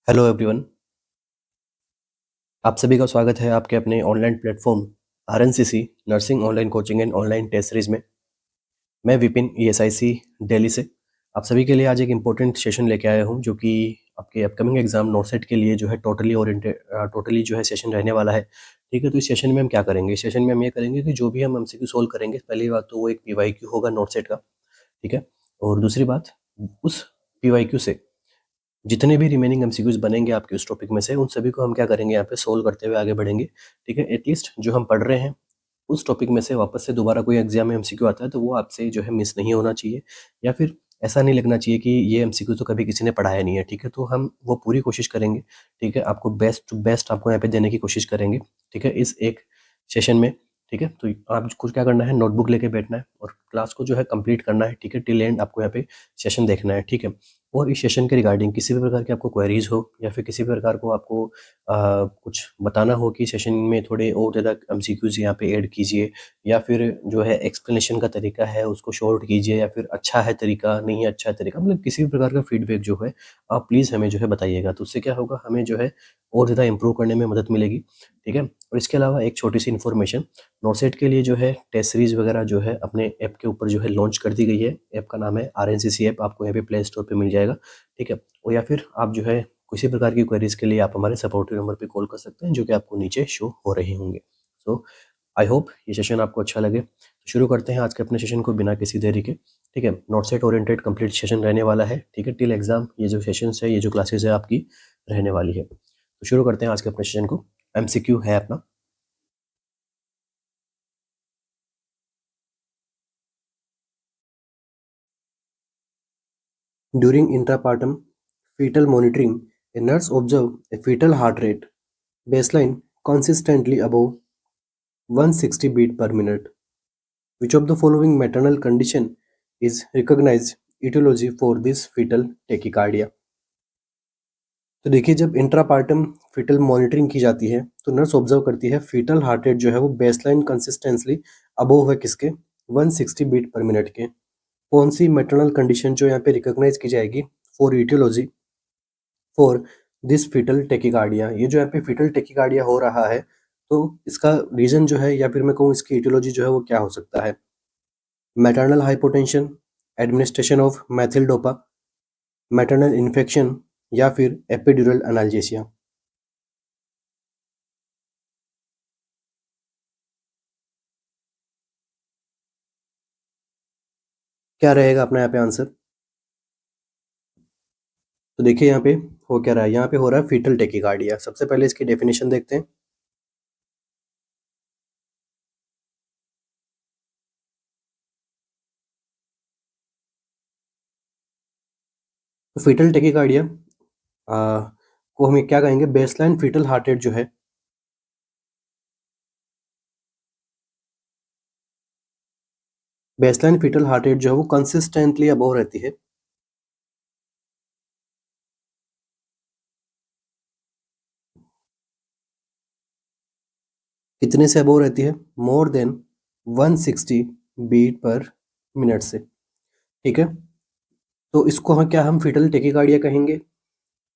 Hello everyone. आप सभी का स्वागत है आपके अपने online platform RNCC nursing online coaching and online test series में। मैं विपिन ईएसआईसी दिल्ली से आप सभी के लिए आज एक इम्पोर्टेंट सेशन लेके आया हूँ, जो कि आपके अपकमिंग एग्जाम नॉर्सेट के लिए जो है टोटली जो है सेशन रहने वाला है। ठीक है, तो इस सेशन में हम क्या करेंगे? इस सेशन में हम ये करेंगे कि जो भी हम एमसीक्यू सोल्व करेंगे, पहली बात तो वो एक पीवाईक्यू होगा नॉर्सेट का। ठीक है, और दूसरी बात, उस पीवाईक्यू से जितने भी रिमेनिंग एमसीक्यूज बनेंगे आपके उस टॉपिक में से, उन सभी को हम क्या करेंगे, यहाँ पे सोल्व करते हुए आगे बढ़ेंगे। ठीक है, एटलीस्ट जो हम पढ़ रहे हैं उस टॉपिक में से वापस से दोबारा कोई एग्जाम में एमसीक्यू आता है तो वो आपसे जो है मिस नहीं होना चाहिए, या फिर ऐसा नहीं लगना चाहिए कि ये एमसीक्यू तो कभी किसी ने पढ़ाया नहीं है। ठीक है, तो हम वो पूरी कोशिश करेंगे। ठीक है, आपको बेस्ट टू बेस्ट आपको यहाँ पे देने की कोशिश करेंगे। ठीक है, इस एक सेशन में। ठीक है, तो आपको क्या करना है, नोटबुक लेके बैठना है और क्लास को जो है कंप्लीट करना है। ठीक है, टिल एंड आपको यहाँ पे सेशन देखना है। ठीक है, और इस सेशन के रिगार्डिंग किसी भी प्रकार की आपको क्वेरीज हो, या फिर किसी भी प्रकार को आपको कुछ बताना हो कि सेशन में थोड़े और ज़्यादा एमसीक्यूज यहाँ पे ऐड कीजिए, या फिर जो है एक्सप्लेनेशन का तरीका है उसको शॉर्ट कीजिए, या फिर अच्छा है तरीका, नहीं अच्छा है तरीका, मतलब किसी भी प्रकार का फीडबैक जो है आप प्लीज़ हमें जो है बताइएगा। तो उससे क्या होगा, हमें जो है और ज़्यादा इंप्रूव करने में मदद मिलेगी। ठीक है, और इसके अलावा एक छोटी सी इन्फॉर्मेशन, नॉर्सेट के लिए जो है टेस्ट सीरीज वगैरह जो है अपने ऐप के ऊपर जो है लॉन्च कर दी गई है। ऐप का नाम है आरएनसीसी ऐप, आपको यहाँ पे प्ले स्टोर पे मिल जाएगा। ठीक है, और या फिर आप जो है किसी प्रकार की क्वेरीज के लिए आप हमारे सपोर्टिव नंबर पे कॉल कर सकते हैं, जो कि आपको नीचे शो हो रहे होंगे। सो आई होप ये सेशन आपको अच्छा लगे। तो शुरू करते हैं आज के अपने सेशन को बिना किसी देरी के। ठीक है, not set oriented complete session रहने वाला है। ठीक है, टिल एग्जाम ये जो सेशन है, ये जो क्लासेस है आपकी रहने वाली है। तो शुरू करते हैं आज के अपने सेशन को। एमसीक्यू है अपना। During intrapartum fetal monitoring, a nurse observed a fetal heart rate baseline consistently above 160 beat per minute. Which of the following maternal condition is recognized etiology for this fetal tachycardia? तो देखिए, जब intrapartum foetal monitoring की जाती है तो nurse observe करती है fetal heart rate जो है वो बेसलाइन कंसिस्टेंसली अबोव है किसके, 160 बीट पर मिनट के। कौन सी मैटरनल कंडीशन जो यहाँ पे रिकॉग्नाइज की जाएगी for etiology for this fetal tachycardia? ये जो यहाँ पे फीटल टेकिकार्डिया हो रहा है, तो इसका रीजन जो है, या फिर मैं कहूँ इसकी ईटियोलॉजी जो है वो क्या हो सकता है? Maternal hypotension, administration of Maithil dopa, maternal infection, या फिर एपिड्यूरल एनाल्जेसिया। क्या रहेगा अपना यहाँ पे आंसर? तो देखिए यहाँ पे हो क्या रहा है, यहाँ पे हो रहा है फीटल टेकिकार्डिया। सबसे पहले इसकी डेफिनेशन देखते हैं। तो फीटल टेकिकार्डिया को हम क्या कहेंगे, बेसलाइन फीटल हार्ट रेट जो है, बेसलाइन फीटल हार्ट रेट जो है वो कंसिस्टेंटली अबव रहती है। कितने से अबव रहती है? More than 160 beat per minute से। ठीक है, तो इसको हम फीटल टेकिकार्डिया कहेंगे।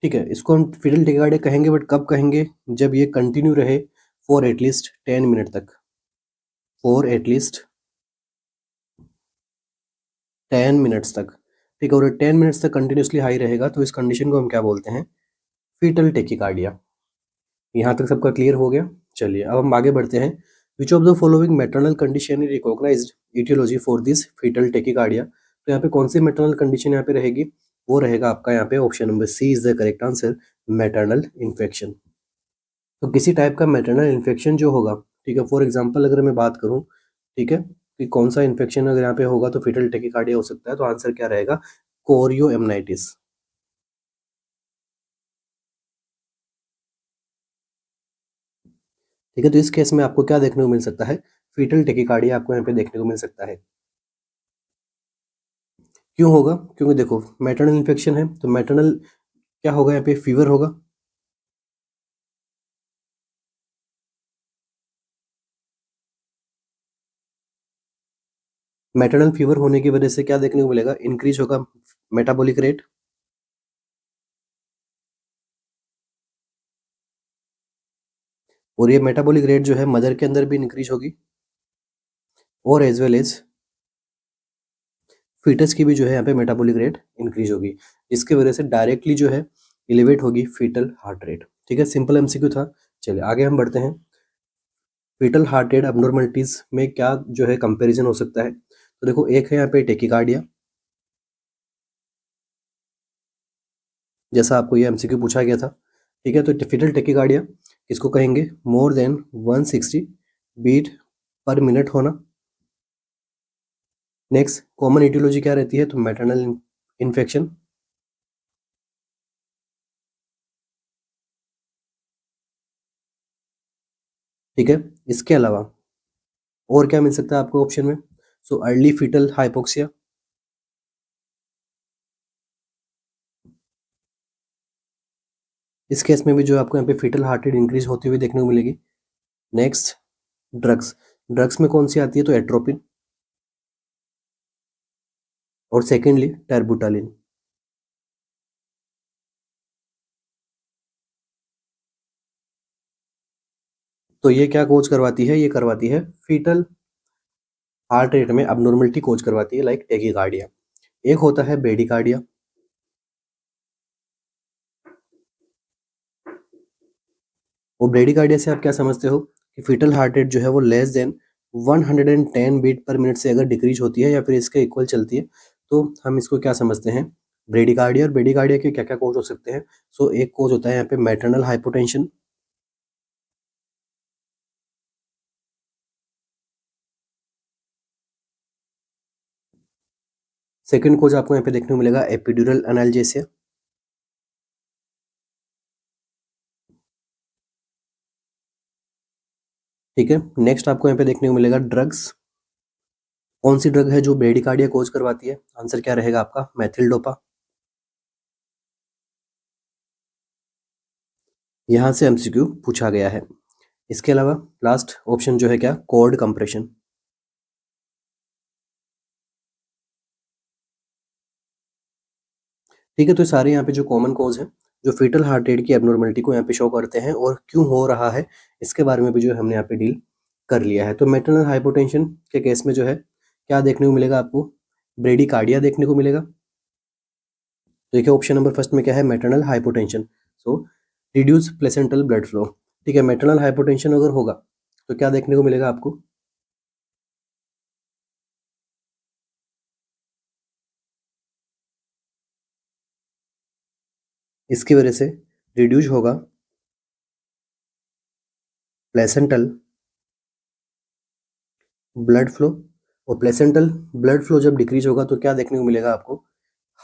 ठीक है, इसको हम फीटल टेकिकार्डिया कहेंगे, बट कब कहेंगे? जब ये कंटिन्यू रहे फॉर एटलीस्ट 10 मिनट तक। फॉर एटलीस्ट 10 मिनट्स तक। ठीक है, और 10 मिनट्स तक कंटिन्यूसली हाई रहेगा तो इस कंडीशन को हम क्या बोलते हैं? Fetal tachycardia. यहाँ तक सबका क्लियर हो गया? चलिए अब हम आगे बढ़ते हैं। Which of the following maternal condition is recognized etiology for this fetal tachycardia? तो यहाँ पे कौन सी मैटरनल कंडीशन यहाँ पे रहेगी? वो रहेगा आपका यहाँ पे option number C is the correct answer, maternal infection. तो किसी टाइप का मैटरनल इन्फेक्शन जो होगा, ठीक है, फॉर एग्जांपल अगर मैं बात करूं, ठीक है, कि कौन सा इन्फेक्शन अगर यहाँ पे होगा तो फीटल टेकिकार्डिया हो सकता है, तो आंसर क्या रहेगा? कोरियोएमनाइटिस। ठीक है, तो इस केस में आपको क्या देखने को मिल सकता है? फीटल टेकिकार्डिया आपको यहाँ पे देखने को मिल सकता है। क्यों होगा? क्योंकि देखो, मैटरनल इन्फेक्शन है तो मैटरनल क्या होगा, यहाँ पे फीवर होगा। मैटरनल फीवर होने की वजह से क्या देखने को मिलेगा? इंक्रीज होगा मेटाबॉलिक रेट। और ये मेटाबॉलिक रेट जो है मदर के अंदर भी इंक्रीज होगी और एज वेल एज फीटस की भी जो है यहाँ पे मेटाबॉलिक रेट इंक्रीज होगी, जिसकी वजह से डायरेक्टली जो है एलिवेट होगी फीटल हार्ट रेट। ठीक है, सिंपल एमसीक्यू था। चलिए आगे हम बढ़ते हैं। फीटल हार्ट रेट अबनॉर्मलिटीज में क्या जो है कंपैरिजन हो सकता है, तो देखो एक है यहाँ पे टेकिकार्डिया, जैसा आपको ये एमसीक्यू पूछा गया था। ठीक है, तो फीटल टेकिकार्डिया किसको कहेंगे, more than 160 beat per minute होना। नेक्स्ट कॉमन एटियोलॉजी क्या रहती है, तो मैटरनल इन्फेक्शन। ठीक है, इसके अलावा और क्या मिल सकता है आपको ऑप्शन में, सो अर्ली फीटल हाइपोक्सिया। इस केस में भी जो आपको यहाँ पे फीटल हार्ट रेट इंक्रीज होती हुई देखने को मिलेगी। नेक्स्ट ड्रग्स, ड्रग्स में कौन सी आती है, तो एट्रोपिन और सेकेंडली टर्बुटालिन। तो ये क्या कोच करवाती है, ये करवाती है फीटल हार्ट रेट में अबनॉर्मलिटी कोच करवाती है, लाइक टेकिकार्डिया। एक होता है बेडिकार्डिया, और ब्रेडिकार्डिया से आप क्या समझते हो कि फीटल हार्ट रेट जो है वो less than 110 beat per minute से अगर डिक्रीज होती है या फिर इसके इक्वल चलती है, तो हम इसको क्या समझते हैं, ब्रेडिकार्डिया। और ब्रेडिकार्डिया के क्या क्या कोज हो सकते हैं, सो एक कोज होता है यहाँ पे मैटरनल हाइपोटेंशन। सेकंड कोज आपको यहाँ पे देखने को मिलेगा एपिड्यूरल एनाल्जेसिया। ठीक है, नेक्स्ट आपको यहाँ पे देखने को मिलेगा ड्रग्स। कौन सी ड्रग है जो ब्रेडिकार्डिया कोज करवाती है, आंसर क्या रहेगा आपका, मैथिल डोपा। यहाँ से एमसीक्यू पूछा गया है। इसके अलावा लास्ट ऑप्शन जो है क्या, कॉर्ड कंप्रेशन। ठीक है, तो सारे यहाँ पे जो कॉमन कॉज हैं जो फीटल हार्ट रेट की एबनॉर्मलिटी को यहाँ पे शो करते हैं और क्यों हो रहा है, इसके बारे में भी जो है हमने यहाँ पे डील कर लिया है। तो मैटरनल हाइपोटेंशन के केस में जो है क्या देखने को मिलेगा आपको, ब्रेडिकार्डिया देखने को मिलेगा। तो देखिए ऑप्शन नंबर फर्स्ट में क्या है, मैटरनल हाइपोटेंशन, सो रिड्यूस प्लेसेंटल ब्लड फ्लो। ठीक है, मैटरनल हाइपोटेंशन अगर होगा तो क्या देखने को मिलेगा आपको, इसकी वजह से रिड्यूस होगा प्लेसेंटल ब्लड फ्लो। और प्लेसेंटल ब्लड फ्लो जब डिक्रीज होगा तो क्या देखने को मिलेगा आपको,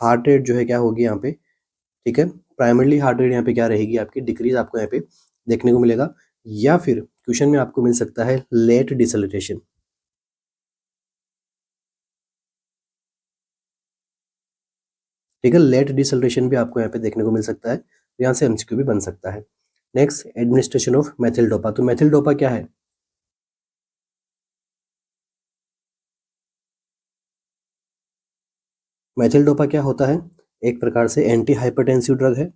हार्ट रेट जो है क्या होगी यहाँ पे। ठीक है, प्राइमरली हार्ट रेट यहाँ पे क्या रहेगी आपकी, डिक्रीज आपको यहाँ पे देखने को मिलेगा। या फिर क्वेश्चन में आपको मिल सकता है लेट डिसलेटेशन। ठीक है, लेट डिसलेटेशन भी आपको यहाँ पे देखने को मिल सकता है, तो यहाँ से एमसीक्यू भी बन सकता है। Next administration of methyl dopa, तो मेथिल डोपा क्या है, मेथिल डोपा क्या होता है, एक प्रकार से एंटी हाइपरटेंसिव ड्रग है।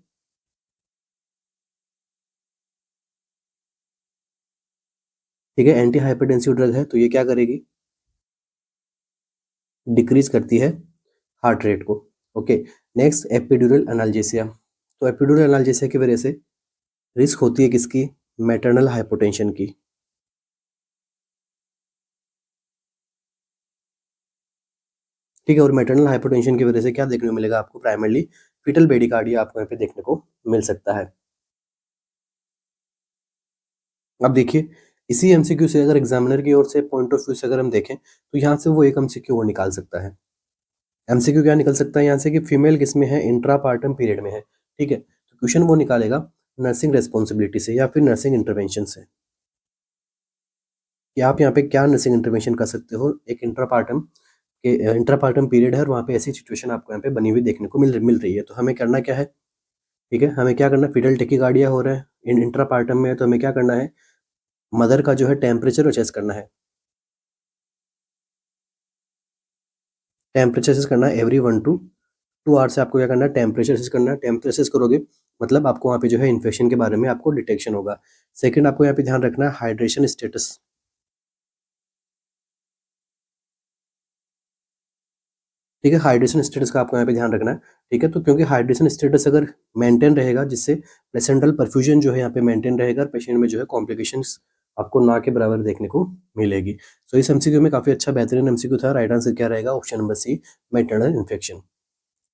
ठीक है, एंटी हाइपरटेंसिव ड्रग है, तो ये क्या करेगी, डिक्रीज करती है हार्ट रेट को। ओके, नेक्स्ट एपिड्यूरल एनाल्जेसिया, तो एपिड्यूरल एनाल्जेसिया की वजह से रिस्क होती है किसकी, मैटरनल हाइपोटेंशन की। ठीक है, और मैटरनल हाइपोटेंशन की वजह से क्या देखने को मिलेगा आपको, प्राइमरली फीटल बेडिकार्डिया आपको यहाँ पे देखने को मिल सकता है। अब देखिए इसी एमसीक्यू से अगर एग्जामिनर की ओर से पॉइंट ऑफ व्यू से अगर हम देखें तो यहाँ से वो एक एमसीक्यू और निकाल सकता है। एमसीक्यू क्या निकल सकता है यहाँ से कि फीमेल किसमें है, इंट्रापार्टम पीरियड में है। ठीक है, तो क्वेश्चन वो निकालेगा नर्सिंग रेस्पॉन्सिबिलिटी से या फिर नर्सिंग इंटरवेंशन से, कि आप यहाँ पे क्या नर्सिंग इंटरवेंशन कर सकते हो, एक इंट्रापार्टम के इंट्रापार्टम पीरियड है और वहाँ पे ऐसी सिचुएशन आपको यहाँ पे बनी हुई देखने को मिल रही है। तो हमें करना क्या है, ठीक है, हमें क्या करना है, फीटल टेकिकार्डिया हो रहा है इन इंट्रापार्टम में, तो हमें क्या करना है, मदर का जो है टेम्परेचर चेस्ट करना है। टेम्परेचर चेस्ट करना है एवरी 1 to 2 आवर से आपको क्या करना है, टेम्परेचर असेस करना है। टेम्परेचर असेस करोगे मतलब आपको वहाँ पे जो है इन्फेक्शन के बारे में आपको डिटेक्शन होगा। सेकंड आपको यहाँ पे ध्यान रखना है हाइड्रेशन स्टेटस। ठीक है, हाइड्रेशन स्टेटस का आपको यहाँ पे ध्यान रखना है। ठीक है, तो क्योंकि हाइड्रेशन स्टेटस अगर मेंटेन रहेगा जिससे प्लेसेंटल परफ्यूजन जो है यहाँ पे मेंटेन रहेगा और पेशेंट में जो है कॉम्प्लिकेशंस आपको ना के बराबर देखने को मिलेगी। सो इस एमसीक्यू में काफ़ी अच्छा बेहतरीन एमसीक्यू था। राइट आंसर क्या रहेगा? Option number C, maternal infection.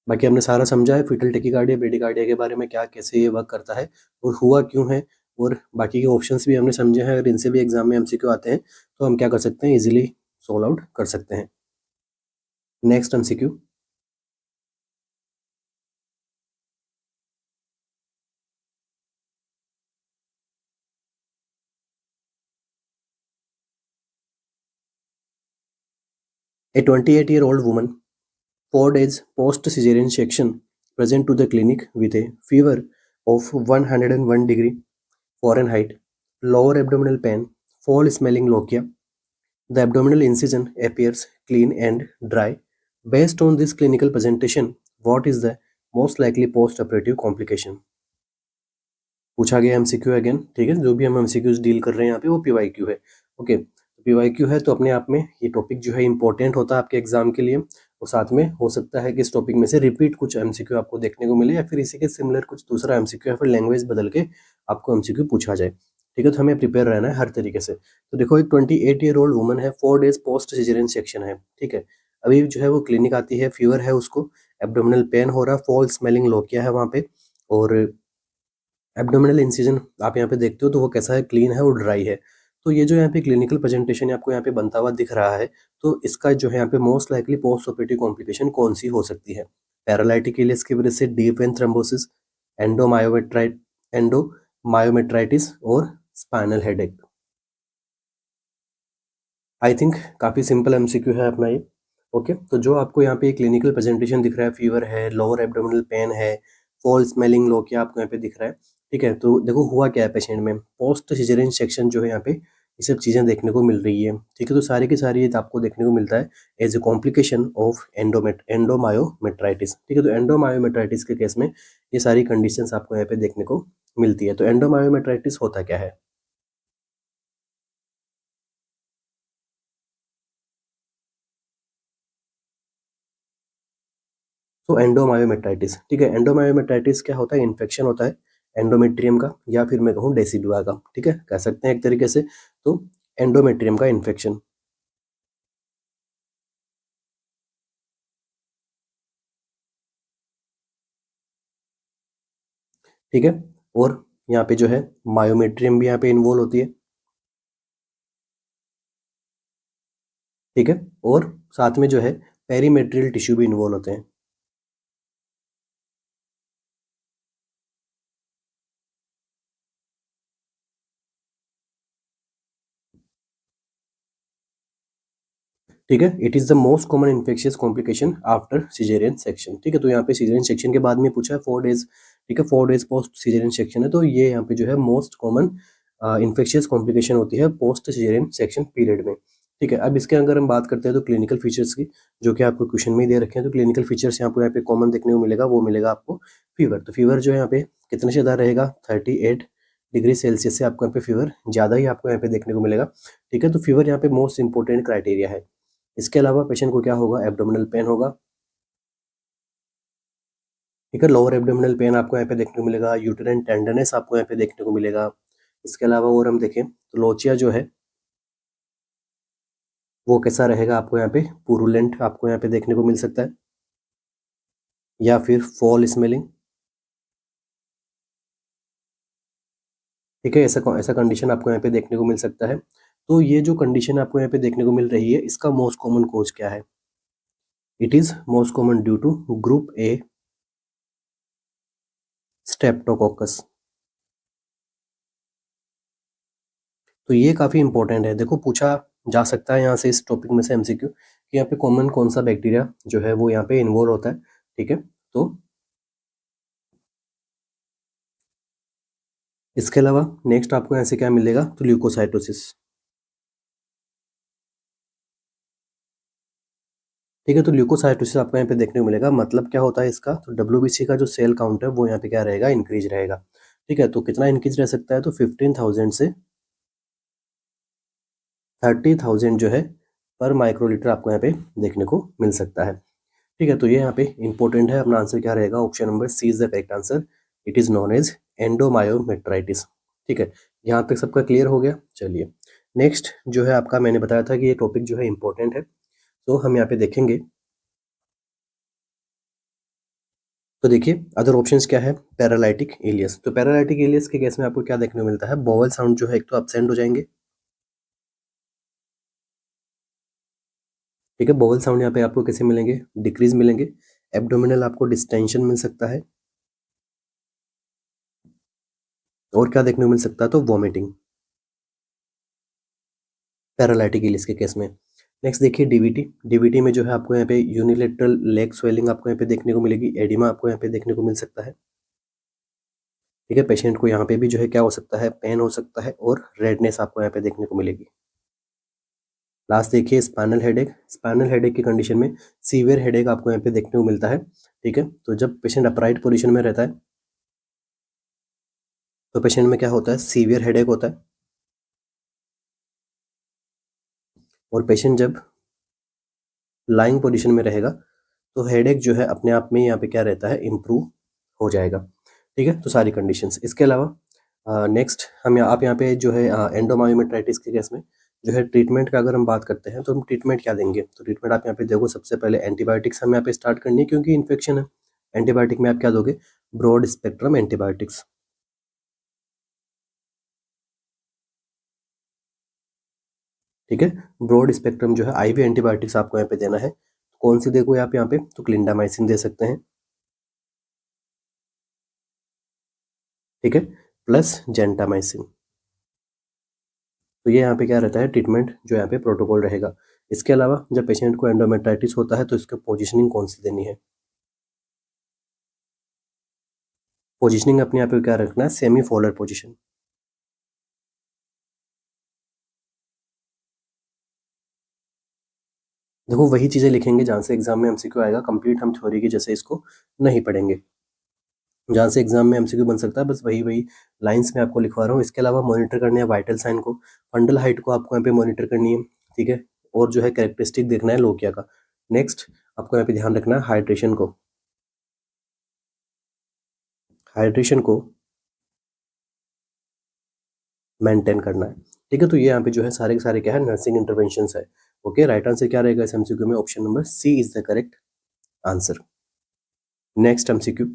बाकी हमने सारा समझा है फीटल टेकिकार्डिया, ब्रेडिकार्डिया के बारे में, क्या कैसे ये वर्क करता है और हुआ क्यों है, और बाकी के ऑप्शंस भी हमने समझे हैं। अगर इनसे भी एग्जाम में एमसीक्यू आते हैं तो हम क्या कर सकते हैं, इजीली सोल्व आउट कर सकते हैं। Next MCQ, a 28-year-old woman 4 days post cesarean section present to the clinic with a fever of 101 degree Fahrenheit, lower abdominal pain, foul smelling lochia. The abdominal incision appears clean and dry. Based on this clinical presentation, what is the most likely post-operative complication? पूछा गया MCQ again. ठीक है, जो भी हम MCQs deal कर रहे हैं यहाँ पे वो पीवाईक्यू है। ओके, पीवाईक्यू है तो अपने आप में ये टॉपिक जो है इंपॉर्टेंट होता है आपके एग्जाम के लिए, और साथ में हो सकता है कि इस टॉपिक में से रिपीट कुछ एमसीक्यू आपको देखने को मिले, या फिर इसी के सिमिलर कुछ दूसरा एमसीक्यू या फिर लैंग्वेज बदल के आपको एमसीक्यू पूछा जाए। ठीक है, तो हमें प्रिपेयर रहना है हर तरीके से। तो देखो, एक 28-year-old वुमन है, 4 days पोस्ट सिजेरियन सेक्शन है। ठीक है, अभी जो है वो क्लिनिक आती है, फीवर है उसको, एब्डोमिनल पेन हो रहा है, फॉल स्मेलिंग लोकिया है वहाँ पे, और एब्डोमिनल इंसिजन आप यहाँ पे देखते हो तो वो कैसा है, क्लीन है और ड्राई है। तो ये जो यहाँ पे क्लिनिकल प्रेजेंटेशन आपको यहाँ पे बनता हुआ दिख रहा है, तो इसका जो है यहाँ पे most likely post operative complication कौन सी हो सकती है? पैरालाइटिक इलियस की वजह से डीप वेन थ्रोम्बोसिस, एंडोमायोमेट्राइटिस और स्पाइनल हेडेक। आई थिंक काफ़ी सिंपल एमसीक्यू है अपना ये। ओके, तो जो आपको यहाँ पे क्लिनिकल प्रेजेंटेशन दिख रहा है, फीवर है, लोअर एब्डोमिनल पेन है, फॉल स्मेलिंग लोकिया आपको यहाँ पे दिख रहा है। ठीक है, तो देखो हुआ क्या है पेशेंट में, पोस्ट सिजेरियन सेक्शन जो है यहाँ पे ये सब चीज़ें देखने को मिल रही है। ठीक है, तो सारी की सारी ये आपको देखने को मिलता है एज ए कॉम्प्लिकेशन ऑफ एंडोमायोमेट्राइटिस। ठीक है, तो एंडोमायोमेट्राइटिस के केस में ये सारी कंडीशंस आपको यहाँ पे देखने को मिलती है। तो एंडोमायोमेट्राइटिस होता क्या है? तो एंडोमायोमेट्राइटिस, ठीक है, एंडोमायोमेट्राइटिस क्या होता है? इन्फेक्शन होता है एंडोमेट्रियम का, या फिर मैं कहूँ डेसिडुआ का। ठीक है, कह सकते हैं एक तरीके से। तो एंडोमेट्रियम का इन्फेक्शन। ठीक है, और यहाँ पे जो है मायोमेट्रियम भी यहाँ पे इन्वॉल्व होती है। ठीक है, और साथ में जो है पेरीमेट्रियल टिश्यू भी इन्वॉल्व होते हैं। ठीक है, it is the most common infectious complication after caesarean section. ठीक है, तो यहाँ पे सिजेरियन सेक्शन के बाद में पूछा है 4 days। ठीक है, 4 days पोस्ट सिजेरियन सेक्शन है, तो ये यहाँ पे जो है मोस्ट कॉमन इन्फेक्शियस कॉम्प्लिकेशन होती है पोस्ट सिजेरियन सेक्शन पीरियड में। ठीक है, अब इसके अगर हम बात करते हैं तो क्लिनिकल फीचर्स की, जो कि आपको क्वेश्चन में ही दे रखे हैं, तो क्लिनिकल फीचर्स यहाँ पे कॉमन देखने को मिलेगा, वो मिलेगा आपको फीवर। तो फीवर जो है यहाँ पे कितने से ज़्यादा रहेगा? 38 डिग्री सेल्सियस से आपको यहाँ पे फीवर ज़्यादा ही आपको यहाँ पे देखने को मिलेगा। ठीक है, तो फीवर यहाँ पे मोस्ट इंपॉर्टेंट क्राइटेरिया है। इसके अलावा पेशेंट को क्या होगा? एब्डोमिनल पेन होगा। ठीक है, लोअर एब्डोमिनल पेन आपको यहाँ पे देखने को मिलेगा, यूटेराइन टेंडरनेस आपको यहाँ पे देखने को मिलेगा। इसके अलावा और हम देखें तो लोचिया जो है वो कैसा रहेगा आपको यहाँ पे? पुरुलेंट आपको यहाँ पे देखने को मिल सकता है, या फिर फॉल स्मेलिंग। ठीक है, ऐसा ऐसा कंडीशन आपको यहाँ पे देखने को मिल सकता है। तो ये जो कंडीशन आपको यहाँ पे देखने को मिल रही है, इसका मोस्ट कॉमन कोज क्या है? It is most common due to group A streptococcus. तो ये काफ़ी इंपॉर्टेंट है। देखो, पूछा जा सकता है यहाँ से इस टॉपिक में से एमसीक्यू कि यहाँ पे कॉमन कौन सा बैक्टीरिया जो है वो यहाँ पे इन्वॉल्व होता है। ठीक है, तो इसके अलावा नेक्स्ट आपको यहाँ से क्या मिलेगा? तो ल्यूकोसाइटोसिस। ठीक है, तो ल्यूकोसाइटोसिस आपको यहाँ पे देखने को मिलेगा। मतलब क्या होता है इसका, तो डब्ल्यूबीसी का जो सेल काउंट है वो यहाँ पे क्या रहेगा, इंक्रीज रहेगा। ठीक है, तो कितना इंक्रीज रह सकता है, तो 15,000 से 30,000 जो है पर माइक्रोलीटर आपको यहाँ पे देखने को मिल सकता है। ठीक है, तो ये यहाँ पे इंपॉर्टेंट है। अपना आंसर क्या रहेगा, option number C is the correct answer. It is known as endomyometritis. ठीक है, यहाँ पे सबका क्लियर हो गया। चलिए नेक्स्ट जो है आपका, मैंने बताया था कि ये टॉपिक जो है इंपॉर्टेंट है, तो हम यहाँ पे देखेंगे। तो देखिए अदर ऑप्शंस क्या है, पैरालाइटिक इलियस। तो पैरालाइटिक इलियस के केस में आपको क्या देखने को मिलता है, बॉवल साउंड जो है एक तो एब्सेंट हो जाएंगे। ठीक है, बॉवल साउंड यहाँ पे आपको कैसे मिलेंगे, डिक्रीज मिलेंगे। एब्डोमिनल आपको डिस्टेंशन मिल सकता है। और क्या देखने को मिल सकता है, तो वॉमिटिंग, पैरालाइटिक इलियस के केस में। नेक्स्ट देखिए डीवीटी। डीवीटी में जो है आपको यहाँ पे यूनिलेटरल लेग स्वेलिंग आपको यहाँ पे देखने को मिलेगी। एडिमा आपको यहाँ पे देखने को मिल सकता है। ठीक है, पेशेंट को यहाँ पे भी जो है क्या हो सकता है, पेन हो सकता है और रेडनेस आपको यहाँ पे देखने को मिलेगी। लास्ट देखिए स्पाइनल हेडेक। स्पाइनल हेडेक की कंडीशन में सीवियर हेडेक आपको यहाँ पे देखने को मिलता है। ठीक है, तो जब पेशेंट अपराइट पोजीशन में रहता है तो पेशेंट में क्या होता है, सीवियर हेडेक होता है। और पेशेंट जब लाइंग पोजीशन में रहेगा तो हेडेक जो है अपने आप में यहाँ पे क्या रहता है, इम्प्रूव हो जाएगा। ठीक है, तो सारी कंडीशंस। इसके अलावा नेक्स्ट हम आप यहाँ पे जो है एंडोमायोमेट्राइटिस के केस में जो है ट्रीटमेंट का अगर हम बात करते हैं तो हम ट्रीटमेंट क्या देंगे, तो ट्रीटमेंट आप यहाँ पे देखो, सबसे पहले एंटीबायोटिक्स हम यहाँ पे स्टार्ट करनी है क्योंकि इन्फेक्शन है। एंटीबायोटिक में आप क्या दोगे, ब्रॉड स्पेक्ट्रम एंटीबायोटिक्स। ठीक है, ब्रॉड स्पेक्ट्रम जो है आईवी एंटीबायोटिक्स आपको यहाँ पे देना है। कौन सी देखो आप यहाँ पे, तो क्लिंडामाइसिन दे सकते हैं। ठीक है, प्लस जेंटामाइसिन। तो ये यहाँ पे क्या रहता है, ट्रीटमेंट जो यहाँ पे प्रोटोकॉल रहेगा। इसके अलावा जब पेशेंट को एंडोमेट्राइटिस होता है तो इसकी पोजीशनिंग कौन सी देनी है, पोजीशनिंग अपने यहाँ पे क्या रखना है, सेमी फोलर पोजीशन। देखो वही चीज़ें लिखेंगे जहाँ से एग्जाम में एमसीक्यू आएगा। कंप्लीट हम थ्योरी की जैसे इसको नहीं पढ़ेंगे, जहाँ से एग्जाम में एमसीक्यू बन सकता है बस वही वही लाइंस में आपको लिखवा रहा हूँ। इसके अलावा मॉनिटर करने है वाइटल साइन को, फंडल हाइट को आपको यहाँ पे मॉनिटर करनी है। ठीक है, और जो है कैरेक्टरिस्टिक देखना है लोकिया का। नेक्स्ट आपको यहाँ पे ध्यान रखना है हाइड्रेशन को, हाइड्रेशन को मेंटेन करना है। ठीक है, तो ये यहाँ पे जो है सारे के सारे क्या है, नर्सिंग इंटरवेंशंस है। ओके, राइट आंसर क्या रहेगा इस एमसीक्यू में, option number C is the correct answer. Next MCQ,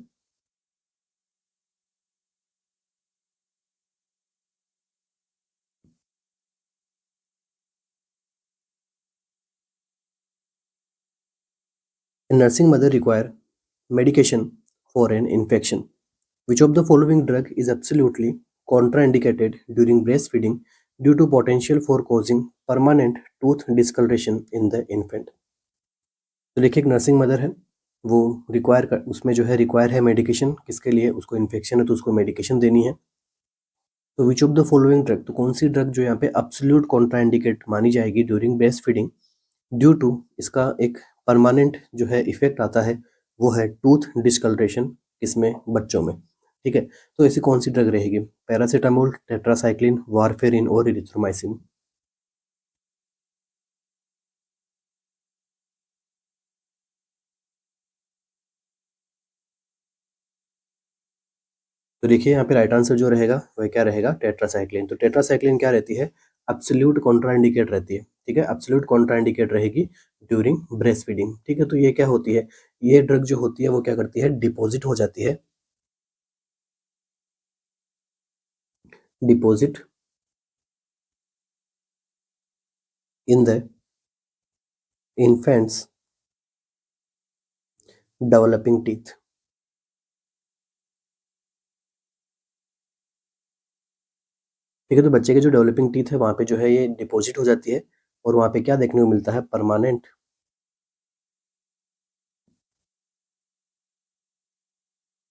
nursing mother require medication for an infection. Which of the following drug is absolutely contraindicated during breastfeeding due to potential for causing permanent tooth discoloration in the infant? तो देखिए एक nursing mother है, वो require कर, उसमें जो है require है मेडिकेशन, किसके लिए, उसको इन्फेक्शन है तो उसको मेडिकेशन देनी है। तो विच ऑफ द फॉलोइंग ड्रग, तो कौन सी ड्रग जो यहाँ पे अब्सोल्यूट कॉन्ट्राइंडिकेट मानी जाएगी during breast feeding due to, इसका एक परमानेंट जो है इफेक्ट आता है, वो है टूथ डिस्कलरेशन, किसमें, बच्चों में। ठीक है, तो ऐसी कौन सी ड्रग रहेगी, पैरासीटामोल, टेट्रासाइक्लिन, वारफेरिन और इरिथ्रोमाइसिन। तो देखिए यहाँ पे राइट आंसर जो रहेगा वह क्या रहेगा, टेट्रासाइक्लिन। तो टेट्रासाइक्लिन क्या रहती है, एब्सोल्यूट कॉन्ट्राइंडिकेट रहती है। ठीक है, एब्सोल्यूट कॉन्ट्राइंडिकेट रहेगी ड्यूरिंग ब्रेस्ट फीडिंग। ठीक है, तो ये क्या होती है, ये ड्रग जो होती है वो क्या करती है, डिपॉजिट हो जाती है, deposit in the infants developing teeth. ठीक है, तो बच्चे के जो डेवलपिंग टीथ है वहाँ पे जो है ये डिपॉजिट हो जाती है और वहाँ पे क्या देखने को मिलता है, परमानेंट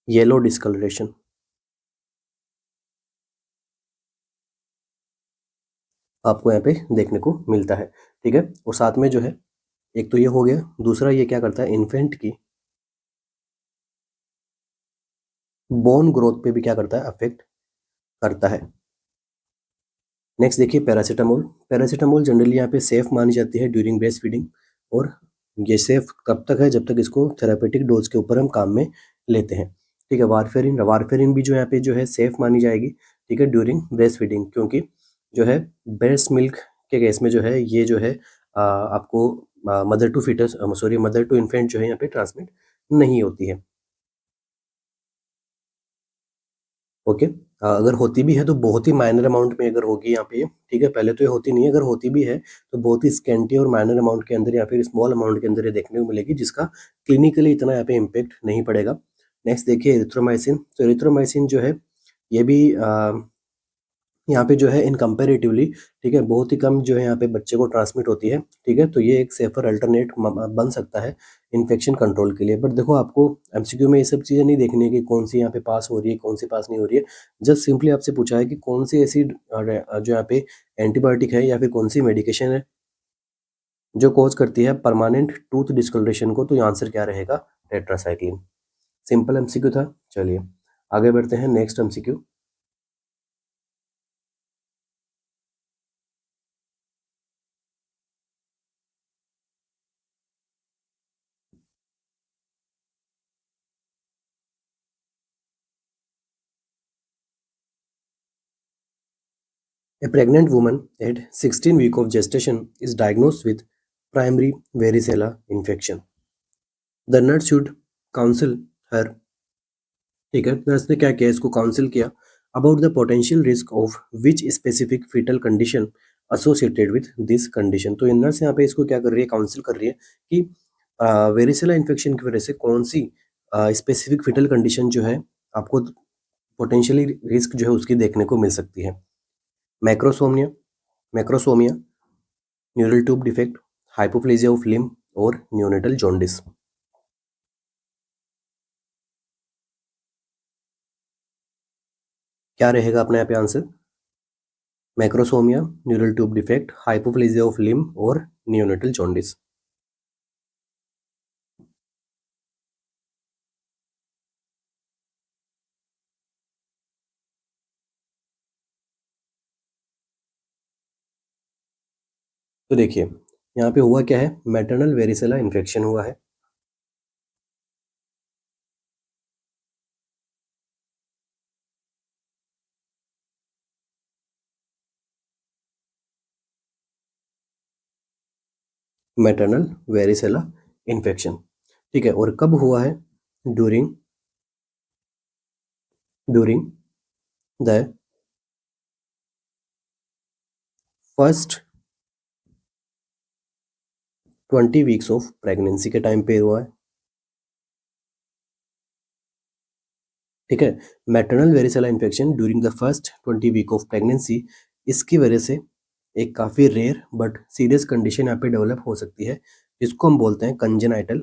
येलो डिस्कलरेशन आपको यहाँ पे देखने को मिलता है। ठीक है, और साथ में जो है एक तो ये हो गया, दूसरा ये क्या करता है, इन्फेंट की बोन ग्रोथ पे भी क्या करता है, अफेक्ट करता है। नेक्स्ट देखिए पैरासीटामोल। पैरासीटामोल जनरली यहाँ पे सेफ मानी जाती है ड्यूरिंग ब्रेस्ट फीडिंग, और ये सेफ कब तक है, जब तक इसको थेरापेटिक डोज के ऊपर हम काम में लेते हैं। ठीक है, वारफेरिन, वारफेरिन भी जो यहाँ पे जो है सेफ मानी जाएगी, ठीक है, ड्यूरिंग ब्रेस्ट फीडिंग, क्योंकि जो है ब्रेस्ट मिल्क के केस में जो है ये जो है आपको mother to fetus, sorry, mother to infant जो है यहाँ पे ट्रांसमिट नहीं होती है। ओके, अगर होती भी है तो बहुत ही माइनर अमाउंट में अगर होगी यहाँ पे, ठीक है, पहले तो ये होती नहीं है, अगर होती भी है तो बहुत ही स्कैंटी और माइनर अमाउंट के अंदर या फिर स्मॉल अमाउंट के अंदर ये देखने को मिलेगी, जिसका क्लिनिकली इतना यहाँ पे इम्पेक्ट नहीं पड़ेगा। नेक्स्ट देखिए एरिथ्रोमाइसिन। तो एरिथ्रोमाइसिन जो है ये भी यहाँ पे जो है इन कंपैरेटिवली, ठीक है, बहुत ही कम जो है यहाँ पे बच्चे को ट्रांसमिट होती है, ठीक है, तो ये एक सेफर अल्टरनेट बन सकता है इन्फेक्शन कंट्रोल के लिए। बट देखो आपको एमसीक्यू में ये सब चीज़ें नहीं देखनी है कि कौन सी यहाँ पे पास हो रही है, कौन सी पास नहीं हो रही है। जस्ट सिंपली आपसे पूछा है कि कौन सी ऐसी जो यहाँ पे एंटीबायोटिक है या फिर कौन सी मेडिकेशन है जो कॉज करती है परमानेंट टूथ डिस्कलरेशन को, तो ये आंसर क्या रहेगा, टेट्रासाइक्लिन। सिंपल एमसीक्यू था। चलिए आगे बढ़ते हैं, next MCQ. A pregnant woman at 16 weeks of gestation is diagnosed with primary varicella infection. The nurse should counsel her, ठीक है, नर्स ने क्या किया, इसको काउंसिल किया about the potential risk of which specific fetal condition associated with this condition. तो ये nurse यहाँ पे इसको क्या कर रही है, काउंसिल कर रही है कि वेरिसेला इन्फेक्शन की वजह से कौन सी स्पेसिफिक फीटल कंडीशन जो है आपको पोटेंशियली रिस्क जो है उसकी देखने को मिल सकती है। Macrosomia, macrosomia, neural tube defect, hypoplasia of limb और नियोनेटल जॉन्डिस। क्या रहेगा अपने यहाँ पे answer, macrosomia, neural tube defect, hypoplasia of limb और नियोनेटल जॉन्डिस। तो देखिए यहाँ पे हुआ क्या है, मैटरनल वेरिसेला इन्फेक्शन हुआ है। मैटरनल वेरिसेला इन्फेक्शन, ठीक है, और कब हुआ है, during during the first 20 weeks of pregnancy के टाइम पे हुआ है। ठीक है, maternal varicella infection during the first 20 week of pregnancy, इसकी वजह से एक काफ़ी रेयर बट सीरियस कंडीशन यहाँ पे डेवलप हो सकती है, जिसको हम बोलते हैं कंजेनाइटल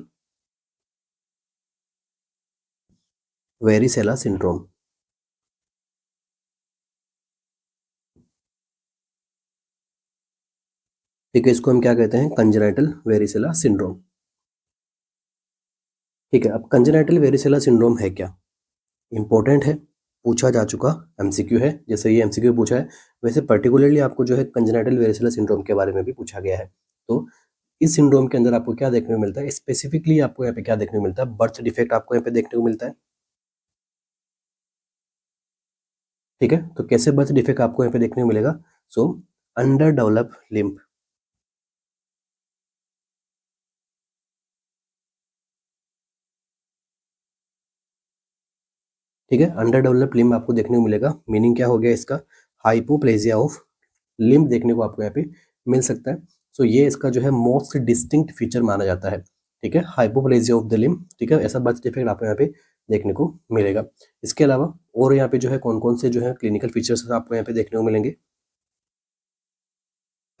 वेरिसेला सिंड्रोम। ठीक है, इसको हम क्या कहते हैं, कंजेनाइटल वेरिसेला सिंड्रोम। ठीक है, अब कंजेनाइटल वेरिसेला सिंड्रोम है क्या, इंपॉर्टेंट है, पूछा जा चुका एमसीक्यू है, जैसे ये एमसीक्यू पूछा है वैसे पर्टिकुलरली आपको जो है कंजेनाइटल वेरिसेला सिंड्रोम के बारे में भी पूछा गया है। तो इस सिंड्रोम के अंदर आपको क्या देखने को मिलता है, स्पेसिफिकली आपको यहाँ पे क्या देखने को मिलता है, बर्थ डिफेक्ट आपको यहाँ पे देखने को मिलता है। ठीक है, तो कैसे बर्थ डिफेक्ट आपको यहाँ पे देखने को मिलेगा, सो अंडर डेवलप लिम्फ। ठीक है, अंडर डेवलप लिम्ब आपको देखने को मिलेगा, मीनिंग क्या हो गया इसका, हाइपोप्लेजिया ऑफ लिम्ब देखने को आपको यहाँ पे मिल सकता है। सो ये इसका जो है मोस्ट डिस्टिंक्ट फीचर माना जाता है। ठीक है, हाइपोप्लेजिया ऑफ द लिम्ब, ठीक है, ऐसा बर्थ डिफेक्ट आपको यहाँ पे देखने को मिलेगा। इसके अलावा और यहाँ पे जो है कौन कौन से जो है क्लिनिकल फीचर्स आपको यहाँ पे देखने को मिलेंगे।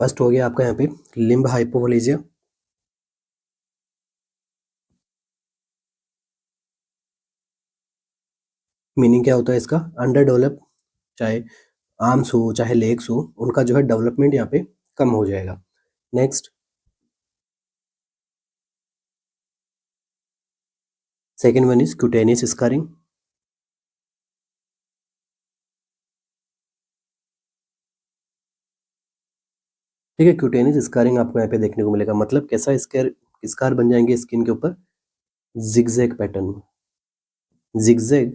फर्स्ट हो गया आपका यहाँ पे लिम्ब हाइपोप्लेजिया, मीनिंग क्या होता है इसका, अंडर डेवलप, चाहे आर्म्स हो चाहे लेग्स हो, उनका जो है डेवलपमेंट यहाँ पे कम हो जाएगा। Next second one is cutaneous scarring. ठीक है, क्यूटेनियस स्कारिंग आपको यहाँ पे देखने को मिलेगा, मतलब कैसा स्कार बन जाएंगे स्किन के ऊपर, जिगजैग पैटर्न में, जिगजैग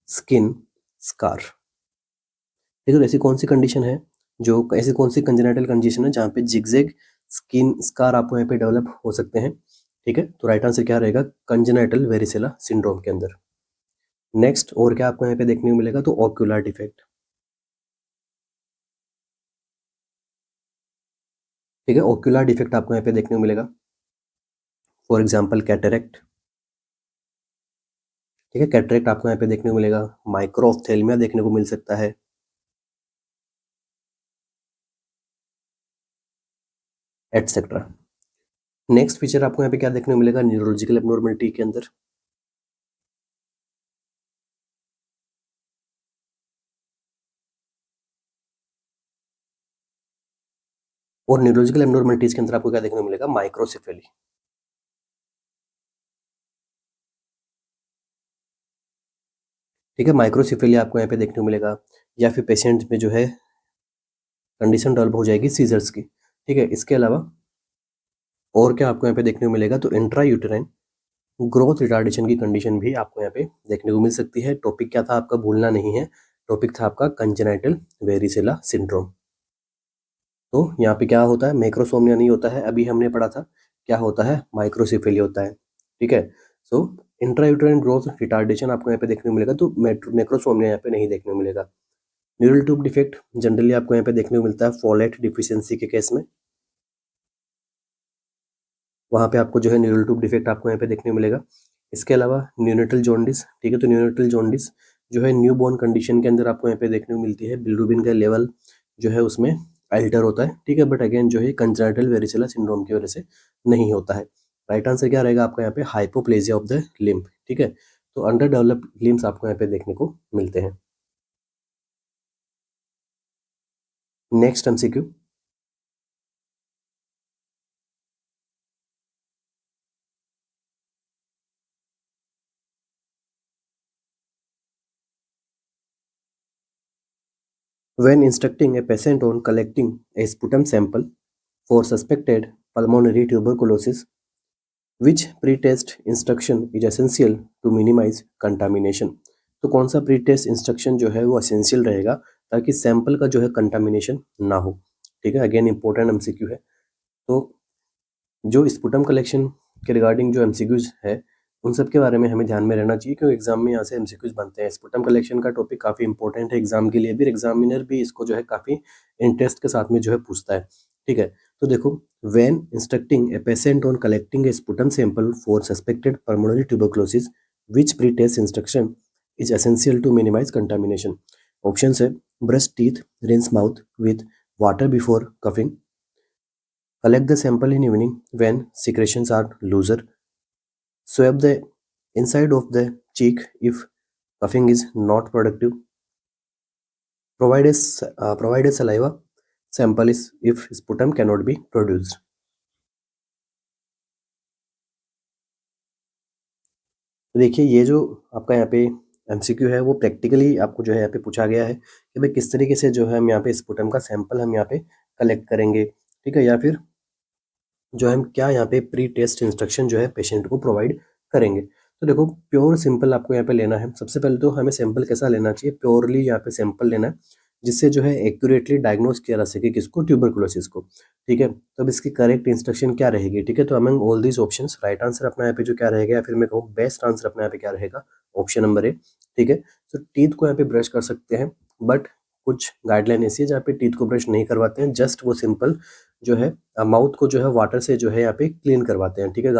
स्किन स्कार। ठीक है, तो ऐसी कौन सी कंडीशन है, जो ऐसी कौन सी कंजेनिटल कंडीशन है जहाँ पे जिगजैग स्किन स्कार आपको यहाँ पे डेवलप हो सकते हैं। ठीक है, तो राइट आंसर क्या रहेगा, कंजेनिटल वेरिसेला सिंड्रोम के अंदर। नेक्स्ट और क्या आपको यहाँ पे देखने को मिलेगा, तो ओक्यूलर डिफेक्ट। ठीक है, ओक्यूलर डिफेक्ट आपको यहाँ पे देखने को मिलेगा, फॉर एग्जाम्पल कैटरेक्ट। ठीक है, कैटरेक्ट आपको यहाँ पे देखने को मिलेगा, माइक्रो ऑफ्थेल्मिया देखने को मिल सकता है, एटसेट्रा। नेक्स्ट फीचर आपको यहाँ पे क्या देखने को मिलेगा, न्यूरोलॉजिकल एब्नॉर्मलिटी के अंदर, और न्यूरोलॉजिकल एब्नॉर्मलिटीज के अंदर आपको क्या देखने को मिलेगा, माइक्रोसेफेली। ठीक है, माइक्रोसेफेली आपको यहाँ पे देखने को मिलेगा, या फिर पेशेंट में जो है कंडीशन डेवलप हो जाएगी सीजर्स की। ठीक है, इसके अलावा और क्या आपको यहाँ पे देखने को मिलेगा, तो इंट्रा यूटेराइन ग्रोथ रिटार्डेशन की कंडीशन भी आपको यहाँ पे देखने को मिल सकती है। टॉपिक क्या था आपका, भूलना नहीं है, टॉपिक था आपका कंजेनाइटल वेरिसेला सिंड्रोम। तो यहाँ पे क्या होता है, मैक्रोसोमिया नहीं होता है, अभी हमने पढ़ा था क्या होता है, माइक्रोसिफेली होता है। ठीक है, सो इंट्रायूटेराइन ग्रोथ रिटार्डेशन आपको यहाँ पे देखने को मिलेगा, तो मैक्रोसोमिया यहाँ पे नहीं देखने को मिलेगा। न्यूरल ट्यूब डिफेक्ट जनरली आपको यहाँ पे देखने को मिलता है फोलेट डिफिशियंसी के केस में, वहाँ पे आपको जो है न्यूरल ट्यूब डिफेक्ट आपको यहाँ पे देखने को मिलेगा। इसके अलावा न्यूनेटल जॉन्डिस। ठीक है, तो न्यूनेटल जॉन्डिस जो है न्यू बॉर्न कंडीशन के अंदर आपको यहाँ पे देखने को मिलती है, बिलिरुबिन का लेवल जो है उसमें अल्टर होता है। ठीक है, बट अगेन जो है कंजेनिटल वेरिसेला सिंड्रोम की वजह से नहीं होता है। राइट आंसर क्या रहेगा आपका यहाँ पे, हाइपोप्लेजिया ऑफ द लिम्फ। ठीक है, तो अंडर डेवलप्ड लिम्स आपको यहाँ पे देखने को मिलते हैं। Next MCQ, when instructing a patient on collecting a sputum sample for suspected pulmonary tuberculosis, which pre-test instruction is essential to minimize contamination। तो कौन सा प्री टेस्ट इंस्ट्रक्शन जो है वो एसेंशियल रहेगा ताकि सैंपल का जो है कंटामिनेशन ना हो। ठीक है, अगेन इंपॉर्टेंट एमसीक्यू है। तो जो स्पुटम कलेक्शन के रिगार्डिंग जो एमसीक्यूज है उन सब के बारे में हमें ध्यान में रहना चाहिए, क्योंकि एग्जाम में यहाँ से एमसीक्यूज बनते हैं। स्पुटम कलेक्शन का टॉपिक काफ़ी इंपॉर्टेंट है एग्जाम के लिए भी, एग्जामिनर भी इसको जो है काफ़ी इंटरेस्ट के साथ में जो है पूछता है। ठीक है, तो देखो, when instructing a patient on collecting a sputum sample for suspected pulmonary tuberculosis, which pre test instruction is essential to minimise contamination. Option है, brush teeth, rinse mouth with water before coughing, collect the sample in evening when secretions are looser, swab the inside of the cheek if coughing is not productive, provide a saliva sample is if sputum cannot be produced। तो देखिए, ये जो आपका यहाँ पे MCQ है वो practically आपको जो है यहाँ पे पूछा गया है कि भाई किस तरीके से जो है हम यहाँ पे स्पुटम का सैंपल हम यहाँ पे कलेक्ट करेंगे। ठीक है, या फिर जो हम क्या यहाँ पे प्री टेस्ट इंस्ट्रक्शन जो है पेशेंट को प्रोवाइड करेंगे। तो देखो, प्योर सिंपल आपको यहाँ पे लेना है। सबसे पहले तो हमें सैंपल कैसा लेना चाहिए, प्योरली यहाँ पे सैंपल लेना है जिससे जो है एक्यूरेटली डायग्नोस किया जा सके किसको, ट्यूबरकुलोसिस को। ठीक है, तो अब इसकी करेक्ट इंस्ट्रक्शन क्या रहेगी। ठीक है, तो among all these options right answer अपना यहाँ पे जो क्या रहेगा, या फिर मैं कहूँ बेस्ट आंसर अपना यहाँ पे क्या रहेगा, ऑप्शन नंबर ए। ठीक है, तो टीथ को यहाँ पे ब्रश कर सकते हैं, बट कुछ गाइडलाइन ऐसी है जहाँ पे टीथ को ब्रश नहीं करवाते हैं, जस्ट वो सिंपल जो है माउथ को जो है वाटर से जो है यहाँ पे क्लीन करवाते हैं। ठीक है,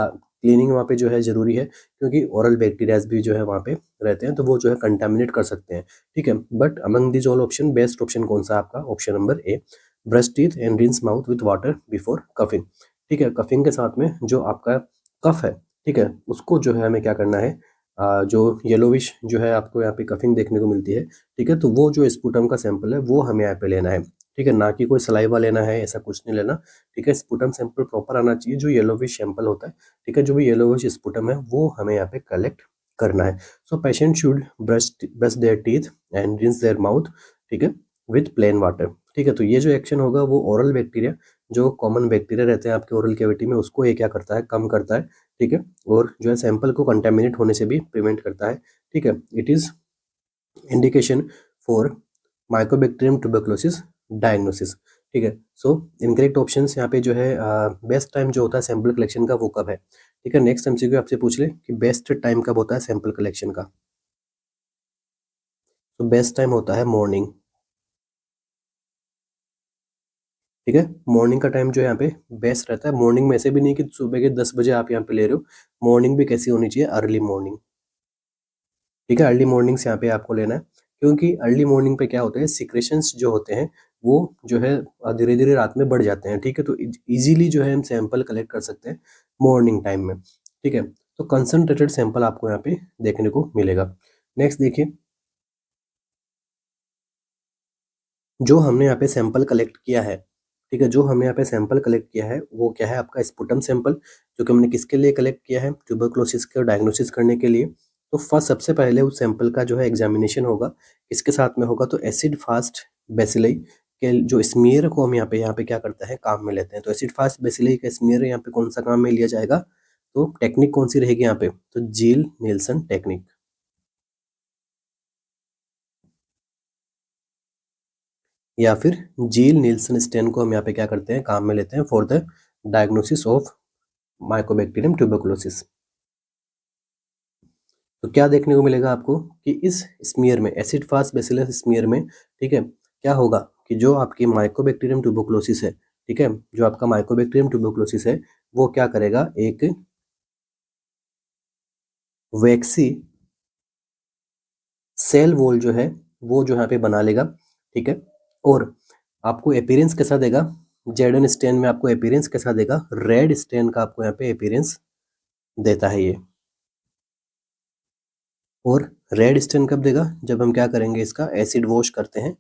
क्लीनिंग वहाँ पे जो है ज़रूरी है, क्योंकि ओरल बैक्टीरियाज भी जो है वहाँ पे रहते हैं, तो वो जो है कंटामिनेट कर सकते हैं। ठीक है, but among this all option best option कौन सा आपका, option number A, brush teeth and rinse mouth with water before coughing. ठीक है, कफिंग के साथ में जो आपका कफ है, ठीक है, उसको जो है हमें क्या करना है, जो येलोविश जो है आपको यहाँ पे कफिंग देखने को मिलती है। ठीक है, तो वो जो स्पुटम का सैंपल है वो हमें यहाँ पे लेना है। ठीक है, ना कि कोई सलाइवा लेना है, ऐसा कुछ नहीं लेना। ठीक है, स्पुटम सैंपल प्रॉपर आना चाहिए, जो येलोविश सैंपल होता है। ठीक है, जो भी येलोविश स्पुटम है वो हमें यहाँ पे कलेक्ट करना है। So patient should brush there teeth and rinse their mouth, ठीक है, विथ प्लेन वाटर। ठीक है, तो ये जो एक्शन होगा वो ओरल बैक्टीरिया, जो कॉमन बैक्टीरिया रहते हैं आपके ओरल कैविटी में, उसको ये क्या करता है, कम करता है। ठीक है, और जो है सैंपल को कंटेमिनेट होने से भी प्रिवेंट करता है। ठीक है, it is indication for Mycobacterium tuberculosis diagnosis. ठीक है, सो इनकरेक्ट ऑप्शंस यहाँ पे जो है बेस्ट टाइम जो होता है सैंपल कलेक्शन का वो कब है। ठीक है, नेक्स्ट एमसीक्यू आपसे पूछ ले कि बेस्ट टाइम कब होता है सैंपल कलेक्शन का। तो बेस्ट टाइम होता है मॉर्निंग। ठीक है, मॉर्निंग का टाइम जो है यहाँ पे बेस्ट रहता है। मॉर्निंग में ऐसे भी नहीं कि सुबह के 10 बजे आप यहाँ पे ले रहे हो, मॉर्निंग भी कैसी होनी चाहिए, अर्ली मॉर्निंग। ठीक है, अर्ली मॉर्निंग से यहाँ पे आपको लेना है, क्योंकि अर्ली मॉर्निंग पे क्या होता है, सिक्रेशंस जो होते हैं वो जो है धीरे धीरे रात में बढ़ जाते हैं। ठीक है, तो इजीली जो है हम सैंपल कलेक्ट कर सकते हैं मॉर्निंग टाइम में। ठीक है, तो कंसंट्रेटेड सैंपल आपको यहाँ पे देखने को मिलेगा। नेक्स्ट देखिए, जो हमने यहाँ पे सैंपल कलेक्ट किया है, ठीक है, जो हमने यहाँ पे सैंपल कलेक्ट किया है वो क्या है, आपका स्पुटम सैंपल, जो कि हमने किसके लिए कलेक्ट किया है, ट्यूबरकुलोसिस के डायग्नोसिस करने के लिए। तो फर्स्ट सबसे पहले उस सैंपल का जो है एग्जामिनेशन होगा, किसके साथ में होगा, तो एसिड फास्ट बेसिलई के जो स्मीयर को हम यहाँ पे क्या करते हैं, काम में लेते हैं। तो एसिड फास्ट बेसिलई का स्मीयर यहाँ पे कौन सा काम में लिया जाएगा, तो टेक्निक कौन सी रहेगी यहाँ पे, तो जील नीलसन टेक्निक, या फिर जील नीलसन स्टेन को हम यहाँ पे क्या करते हैं, काम में लेते हैं for the diagnosis of Mycobacterium tuberculosis. तो क्या देखने को मिलेगा आपको कि इस स्मीयर में, एसिड फास्ट बेसिलस स्मीयर में, ठीक है, क्या होगा कि जो आपकी माइकोबैक्टीरियम ट्यूबरकुलोसिस है, ठीक है, जो आपका माइकोबैक्टीरियम ट्यूबरकुलोसिस है वो क्या करेगा, एक वैक्सी सेल वॉल जो है वो जो यहाँ पे बना लेगा। ठीक है, और आपको अपीयरेंस कैसा देगा, जेडन स्टेन में आपको अपीयरेंस कैसा देगा, रेड स्टेन का आपको यहाँ पे अपीयरेंस देता है ये। और रेड स्टेन कब देगा, जब हम क्या करेंगे, इसका एसिड वॉश करते हैं।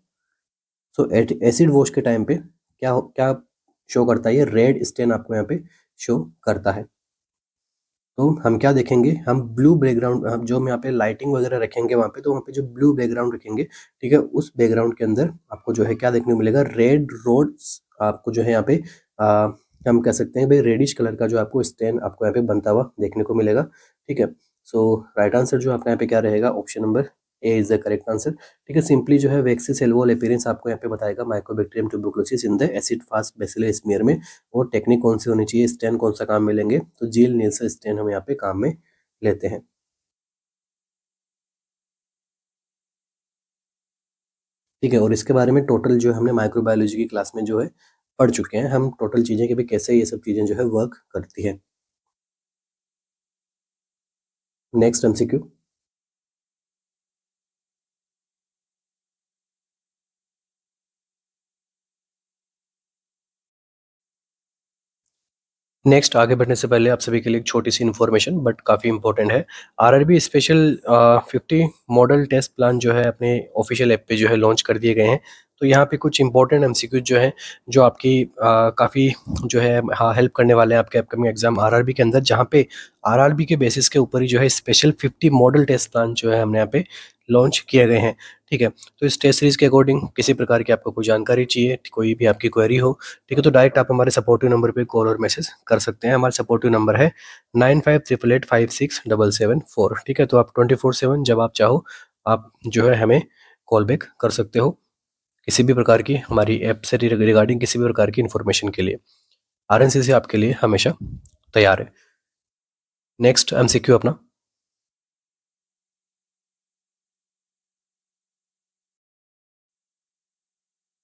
सो एसिड वॉश के टाइम पे क्या शो करता है, ये रेड स्टेन आपको यहाँ पे शो करता है। तो हम क्या देखेंगे, हम ब्लू बैकग्राउंड, हम जो हम यहाँ पे लाइटिंग वगैरह रखेंगे वहाँ पे, तो वहाँ पे जो ब्लू बैकग्राउंड रखेंगे, ठीक है, उस बैकग्राउंड के अंदर आपको जो है क्या देखने को मिलेगा, रेड रोड्स आपको जो है यहाँ पे हम कह सकते हैं भाई रेडिश कलर का जो आपको स्टेन आपको यहाँ पे बनता हुआ देखने को मिलेगा। ठीक है, सो राइट आंसर जो आपका यहाँ पे क्या रहेगा, option number A is the correct answer. ठीक है, सिंपली जो है वैक्सी सेल वॉल अपीयरेंस आपको यहाँ पे बताएगा Mycobacterium tuberculosis in the acid fast bacillus smear में। और टेक्निक कौन सी होनी चाहिए, स्टेन कौन सा काम में लेंगे, तो जील नीलसन स्टेन हम यहाँ पे काम में लेते हैं। ठीक है, और इसके बारे में टोटल जो हमने माइक्रोबायोलॉजी की क्लास में जो है पढ़ चुके हैं हम, टोटल चीज़ें कि भाई कैसे ये सब चीज़ें जो है वर्क करती है। नेक्स्ट एमसीक्यू, नेक्स्ट आगे बढ़ने से पहले आप सभी के लिए एक छोटी सी इन्फॉर्मेशन बट काफ़ी इंपॉर्टेंट है। RRB special 50 model test plan जो है अपने ऑफिशियल ऐप पे जो है लॉन्च कर दिए गए हैं। तो यहाँ पे कुछ इंपॉर्टेंट एमसीक्यू जो है, जो आपकी काफ़ी जो है हाँ हेल्प करने वाले हैं आपके अपकमिंग एग्जाम आरआरबी के अंदर, जहाँ पे आरआरबी के बेसिस के ऊपर ही जो है स्पेशल 50 मॉडल टेस्ट प्लान जो है हमने यहाँ पे लॉन्च किए गए हैं। ठीक है, तो इस टेस्ट सीरीज के अकॉर्डिंग किसी प्रकार की आपको कोई जानकारी चाहिए, कोई भी आपकी क्वेरी हो, ठीक है, तो डायरेक्ट आप हमारे सपोर्टिव नंबर पे कॉल और मैसेज कर सकते हैं। हमारा सपोर्टिव नंबर है 9588856774। ठीक है, तो आप 24/7 जब आप चाहो आप जो है हमें कॉल बैक कर सकते हो किसी भी प्रकार की हमारी ऐप से रिगार्डिंग किसी भी प्रकार की इन्फॉर्मेशन के लिए। आरएनसीसी आपके लिए हमेशा तैयार है। नेक्स्ट एमसीक्यू अपना,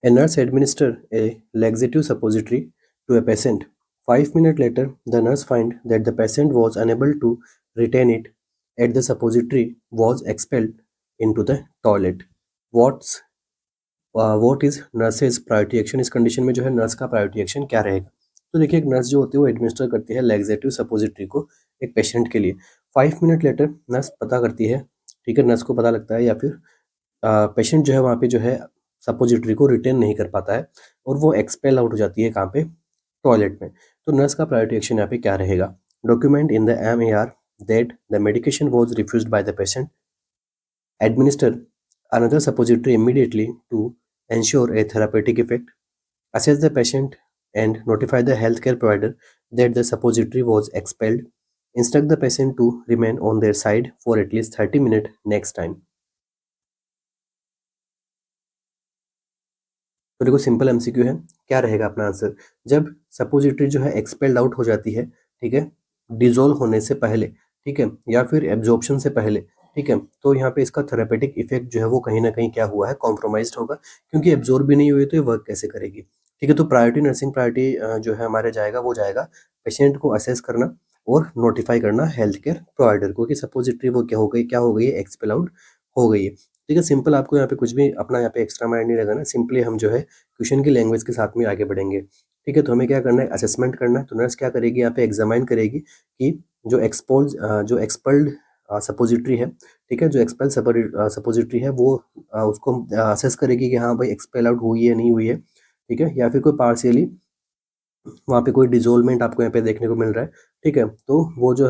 a nurse administer a laxative suppository to a patient. 5 minutes later, the nurse find that the patient was unable to retain it, and the suppository was expelled into the toilet. What's what is nurse's priority action? इस condition में जो है nurse का priority action क्या रहेगा? तो देखिए, एक नर्स जो होती है वो एडमिनिस्टर करती है लैक्सेटिव सपोजिटरी को एक पेशेंट के लिए। 5 मिनट लेटर नर्स पता करती है, ठीक है, नर्स को पता लगता है या फिर पेशेंट जो है वहाँ पे जो है सपोजिटरी को रिटेन नहीं कर पाता है और वो एक्सपेल आउट हो जाती है कहाँ पे, टॉयलेट में। तो नर्स का प्रायोरिटी एक्शन यहाँ पे क्या रहेगा, document in the MAR that the medication was refused by the patient, administer another suppository immediately to ensure a therapeutic effect, assess the patient and notify the healthcare provider that the suppository was expelled, instruct the patient to remain on their side for at least 30 minutes next time। तो देखो simple MCQ है, क्या रहेगा अपना answer, जब suppository जो है expelled out हो जाती है, ठीक है, डिजोल्व होने से पहले, ठीक है, या फिर एब्जॉर्प्शन से पहले, ठीक है, तो यहाँ पे इसका थेरेपेटिक इफेक्ट जो है वो कहीं ना कहीं क्या हुआ है, कॉम्प्रोमाइज्ड होगा, क्योंकि एब्जॉर्ब भी नहीं हुई तो ये वर्क कैसे करेगी। ठीक है, तो प्रायोरिटी नर्सिंग प्रायोरिटी जो है हमारे जाएगा, वो जाएगा पेशेंट को असेस करना और नोटिफाई करना हेल्थ केयर प्रोवाइडर को कि सपोजिटरी वो क्या हो गई है, एक्सपेल आउट हो गई है। ठीक है, सिंपल, आपको यहाँ पे कुछ भी अपना यहाँ पे एक्स्ट्रा माइंड नहीं लगाना, सिंपली हम जो है क्वेश्चन की लैंग्वेज के साथ में आगे बढ़ेंगे। ठीक है, तो हमें क्या करना है, असेसमेंट करना है। तो नर्स क्या करेगी, यहाँ पे एग्जामाइन करेगी कि जो एक्सपल्ड सपोजिटरी है, ठीक है, जो एक्सपेल सपोजिटरी है वो उसको असेस करेगी कि हाँ भाई एक्सपेल आउट हुई है नहीं हुई है, ठीक है, या फिर कोई पार्शियली वहाँ पे कोई डिसोल्वमेंट आपको यहाँ पे देखने को मिल रहा है। ठीक है, तो वो जो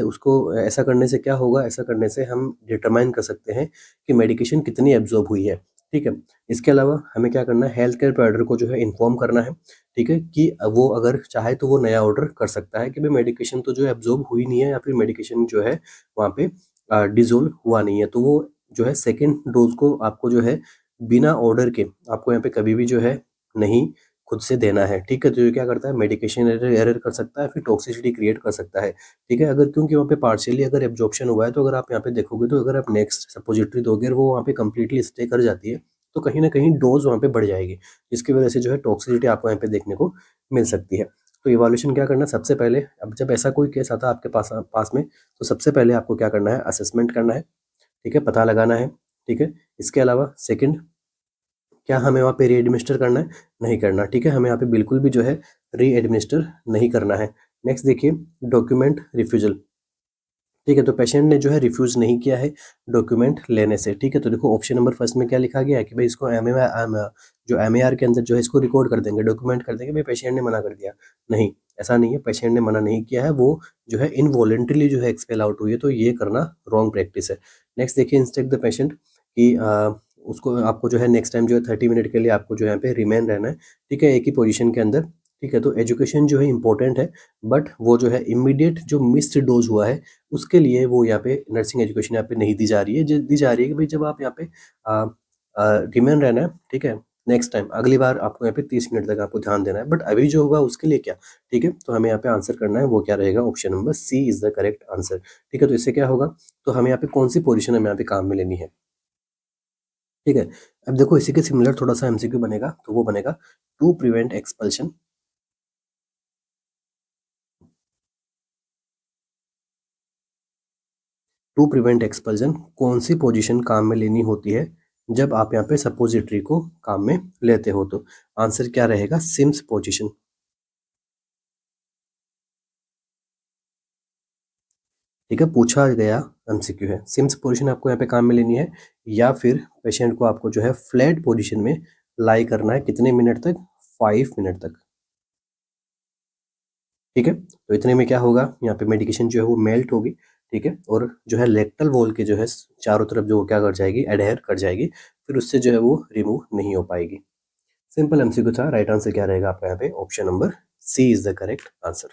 उसको ऐसा करने से क्या होगा, ऐसा करने से हम डिटरमाइन कर सकते हैं कि मेडिकेशन कितनी एब्जॉर्ब हुई है। ठीक है, इसके अलावा हमें क्या करना है, हेल्थ केयर प्रोवाइडर को जो है इन्फॉर्म करना है, ठीक है, कि वो अगर चाहे तो वो नया ऑर्डर कर सकता है कि भाई मेडिकेशन तो जो है एब्जॉर्ब हुई नहीं है, या फिर मेडिकेशन जो है वहाँ पे डिसोल्व हुआ नहीं है, तो वो जो है सेकेंड डोज को आपको जो है बिना ऑर्डर के आपको यहाँ पे कभी भी जो है नहीं खुद से देना है। ठीक है, तो ये क्या करता है, मेडिकेशन एरर कर सकता है, फिर टॉक्सिसिटी क्रिएट कर सकता है। ठीक है, अगर क्योंकि वहाँ पे पार्शियली अगर एब्जॉर्प्शन हुआ है, तो अगर आप यहाँ पे देखोगे, तो अगर आप नेक्स्ट सपोजिटरी दोगे और वो वहाँ पे कंप्लीटली स्टे कर जाती है, तो कहीं ना कहीं डोज वहाँ पे बढ़ जाएगी, जिसकी वजह से जो है टॉक्सिसिटी आपको यहाँ पे देखने को मिल सकती है। तो इवोल्यूशन क्या करना है, सबसे पहले, अब जब ऐसा कोई केस आता है आपके पास में, तो सबसे पहले आपको क्या करना है, असेसमेंट करना है, ठीक है, पता लगाना है। ठीक है, इसके अलावा सेकंड, क्या हमें वहाँ पे री-एडमिनिस्टर करना है, नहीं करना। ठीक है, हमें यहाँ पे बिल्कुल भी जो है री-एडमिनिस्टर नहीं करना है। नेक्स्ट देखिए, डॉक्यूमेंट रिफ्यूजल। ठीक है, तो पेशेंट ने जो है रिफ्यूज़ नहीं किया है डॉक्यूमेंट लेने से। ठीक है, तो देखो ऑप्शन नंबर फर्स्ट में क्या लिखा गया है कि भाई इसको जो MAR के अंदर जो है इसको रिकॉर्ड कर देंगे, डॉक्यूमेंट कर देंगे, भाई पेशेंट ने मना कर दिया। नहीं, ऐसा नहीं है, पेशेंट ने मना नहीं किया है, वो जो है इनवॉलंटरीली जो है एक्सपेल आउट हुई है, तो ये करना रॉन्ग प्रैक्टिस है। नेक्स्ट देखिए, इंस्ट्रक्ट द पेशेंट कि उसको आपको जो है नेक्स्ट टाइम जो है 30 मिनट के लिए आपको जो है यहाँ पे रिमेन रहना है। ठीक है, एक ही पोजीशन के अंदर। ठीक है, तो एजुकेशन जो है इंपॉर्टेंट है, बट वो जो है इमीडिएट जो मिस्ड डोज हुआ है उसके लिए वो यहाँ पे नर्सिंग एजुकेशन यहाँ पे नहीं दी जा रही है, दी जा रही है कि भाई जब आप यहाँ पे रिमेन रहना है, ठीक है, नेक्स्ट टाइम अगली बार आपको यहाँ पे 30 मिनट तक आपको ध्यान देना है, बट अभी जो होगा उसके लिए क्या। ठीक है, तो हमें यहाँ पे आंसर करना है, वो क्या रहेगा, option number C is the correct answer. ठीक है, तो इससे क्या होगा, तो हमें यहाँ पे कौन सी पोजिशन हमें यहाँ पे काम में लेनी है। ठीक है, अब देखो इसी के सिमिलर थोड़ा सा MCQ बनेगा, तो वो बनेगा to prevent expulsion. To prevent expulsion कौन सी पोजीशन काम में लेनी होती है जब आप यहाँ पे सपोजिटरी को काम में लेते हो, तो आंसर क्या रहेगा, सिम्स पोजीशन। ठीक है, पूछा गया MCQ है, सिम्स पोजीशन आपको यहाँ पे काम में लेनी है, या फिर पेशेंट को आपको जो है फ्लैट पोजीशन में लाई करना है, कितने मिनट तक, 5 मिनट तक। ठीक है, तो इतने में क्या होगा, यहाँ पे मेडिकेशन जो है वो मेल्ट होगी। ठीक है, और जो है लेक्टल वॉल के जो है चारों तरफ जो क्या कर जाएगी, एडहेर कर जाएगी, फिर उससे जो है वो रिमूव नहीं हो पाएगी। सिंपल MCQ था, राइट आंसर क्या रहेगा आपका यहाँ पे, option number C is the correct answer.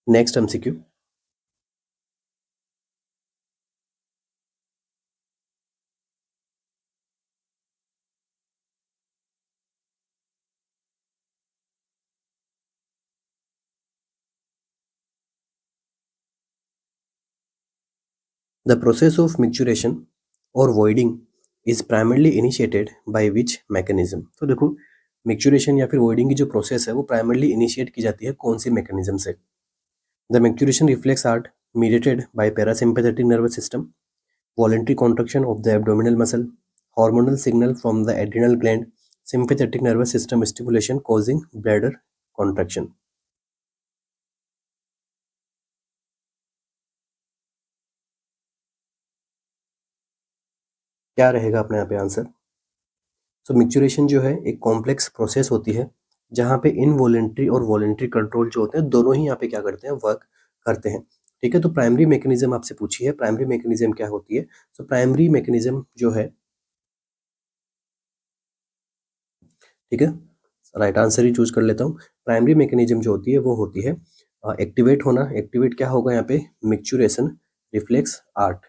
Next MCQ, the process of micturition और voiding is primarily initiated by which mechanism. तो देखो मिक्चुरेशन या फिर वॉइडिंग की जो प्रोसेस है वो प्राइमरली इनिशिएट की जाती है कौन सी मैकेनिज्म से। The micturition reflex are mediated by parasympathetic nervous system, voluntary contraction of the abdominal muscle, hormonal signal from the adrenal gland, sympathetic nervous system stimulation causing bladder contraction। क्या रहेगा अपने यहाँ पे आंसर। सो मिक्चुरेशन जो है एक complex process होती है जहाँ पे इनवॉलेंट्री और वॉलेंट्री कंट्रोल जो होते हैं दोनों ही यहाँ पे क्या करते हैं, वर्क करते हैं। ठीक है, तो प्राइमरी मैकेनिज्म आपसे पूछी है, प्राइमरी मैकेनिज्म क्या होती है? सो प्राइमरी मैकेनिज्म जो है, ठीक है, राइट आंसर ही चूज कर लेता हूँ। प्राइमरी मैकेनिज्म जो होती है वो होती है एक्टिवेट होना। एक्टिवेट क्या होगा यहाँ पे? Micturition reflex arc.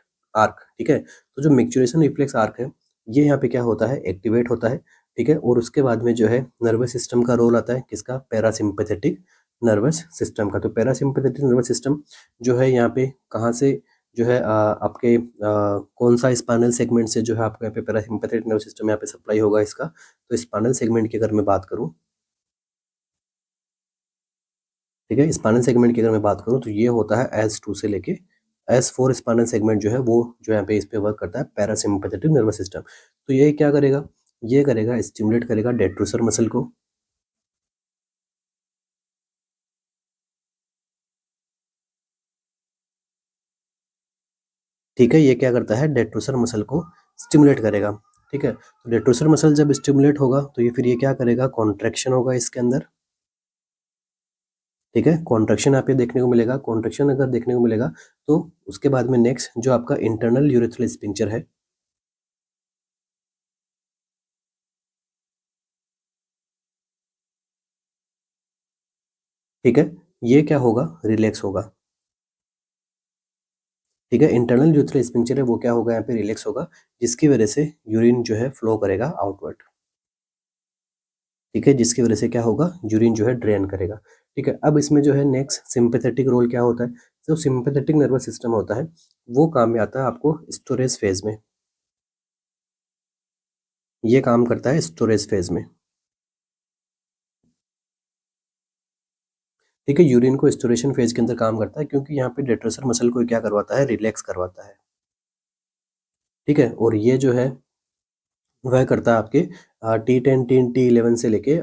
ठीक है, तो जो मिक्चुरेशन रिफ्लेक्स आर्क है ये यहाँ पे क्या होता है? एक्टिवेट होता है। ठीक है, और उसके बाद में जो है नर्वस सिस्टम का रोल आता है, किसका? पैरासिम्पैथेटिक नर्वस सिस्टम का। तो पैरासिम्पैथेटिक नर्वस सिस्टम जो है यहाँ पे कहाँ से जो है आपके कौन सा स्पाइनल सेगमेंट से जो है आपको यहाँ पे पैरासिम्पैथेटिक नर्वस सिस्टम यहाँ पे सप्लाई होगा इसका? तो स्पाइनल सेगमेंट की अगर मैं बात करूँ, ठीक है, स्पाइनल सेगमेंट की अगर मैं बात करूँ तो ये होता है S2 से लेके S4 स्पाइनल सेगमेंट जो है वो जो यहाँ पे इस पे वर्क करता है पैरासिम्पैथेटिक नर्वस सिस्टम। तो ये क्या करेगा? ये करेगा, स्टिमुलेट करेगा डेट्रोसर मसल को। ठीक है, ये क्या करता है? डेट्रोसर मसल को स्टिमुलेट करेगा। ठीक है, तो डेट्रोसर मसल जब स्टिमुलेट होगा तो ये फिर ये क्या करेगा? कॉन्ट्रैक्शन होगा इसके अंदर। ठीक है, कॉन्ट्रैक्शन आप ये देखने को मिलेगा। कॉन्ट्रैक्शन अगर देखने को मिलेगा तो उसके बाद में नेक्स्ट जो आपका इंटरनल यूरेथ्रल स्फिंक्टर है, ठीक है, ये क्या होगा? रिलैक्स होगा। ठीक है, इंटरनल यूरेथ्रल स्फिंक्टर है वो क्या होगा? यहाँ पे रिलैक्स होगा, जिसकी वजह से यूरिन जो है फ्लो करेगा आउटवर्ड। ठीक है, जिसकी वजह से क्या होगा? यूरिन जो है ड्रेन करेगा। ठीक है, अब इसमें जो है नेक्स्ट सिंपैथेटिक रोल क्या होता है? जो सिंपैथेटिक नर्वस सिस्टम होता है वो काम में आता है आपको स्टोरेज फेज में। ये काम करता है स्टोरेज फेज में। ठीक है, यूरिन को स्टोरेशन फेज के अंदर काम करता है क्योंकि यहाँ पे डेट्रोसर मसल को क्या करवाता है? रिलैक्स करवाता है। ठीक है, और ये जो है वह करता है आपके T10 T11 से लेके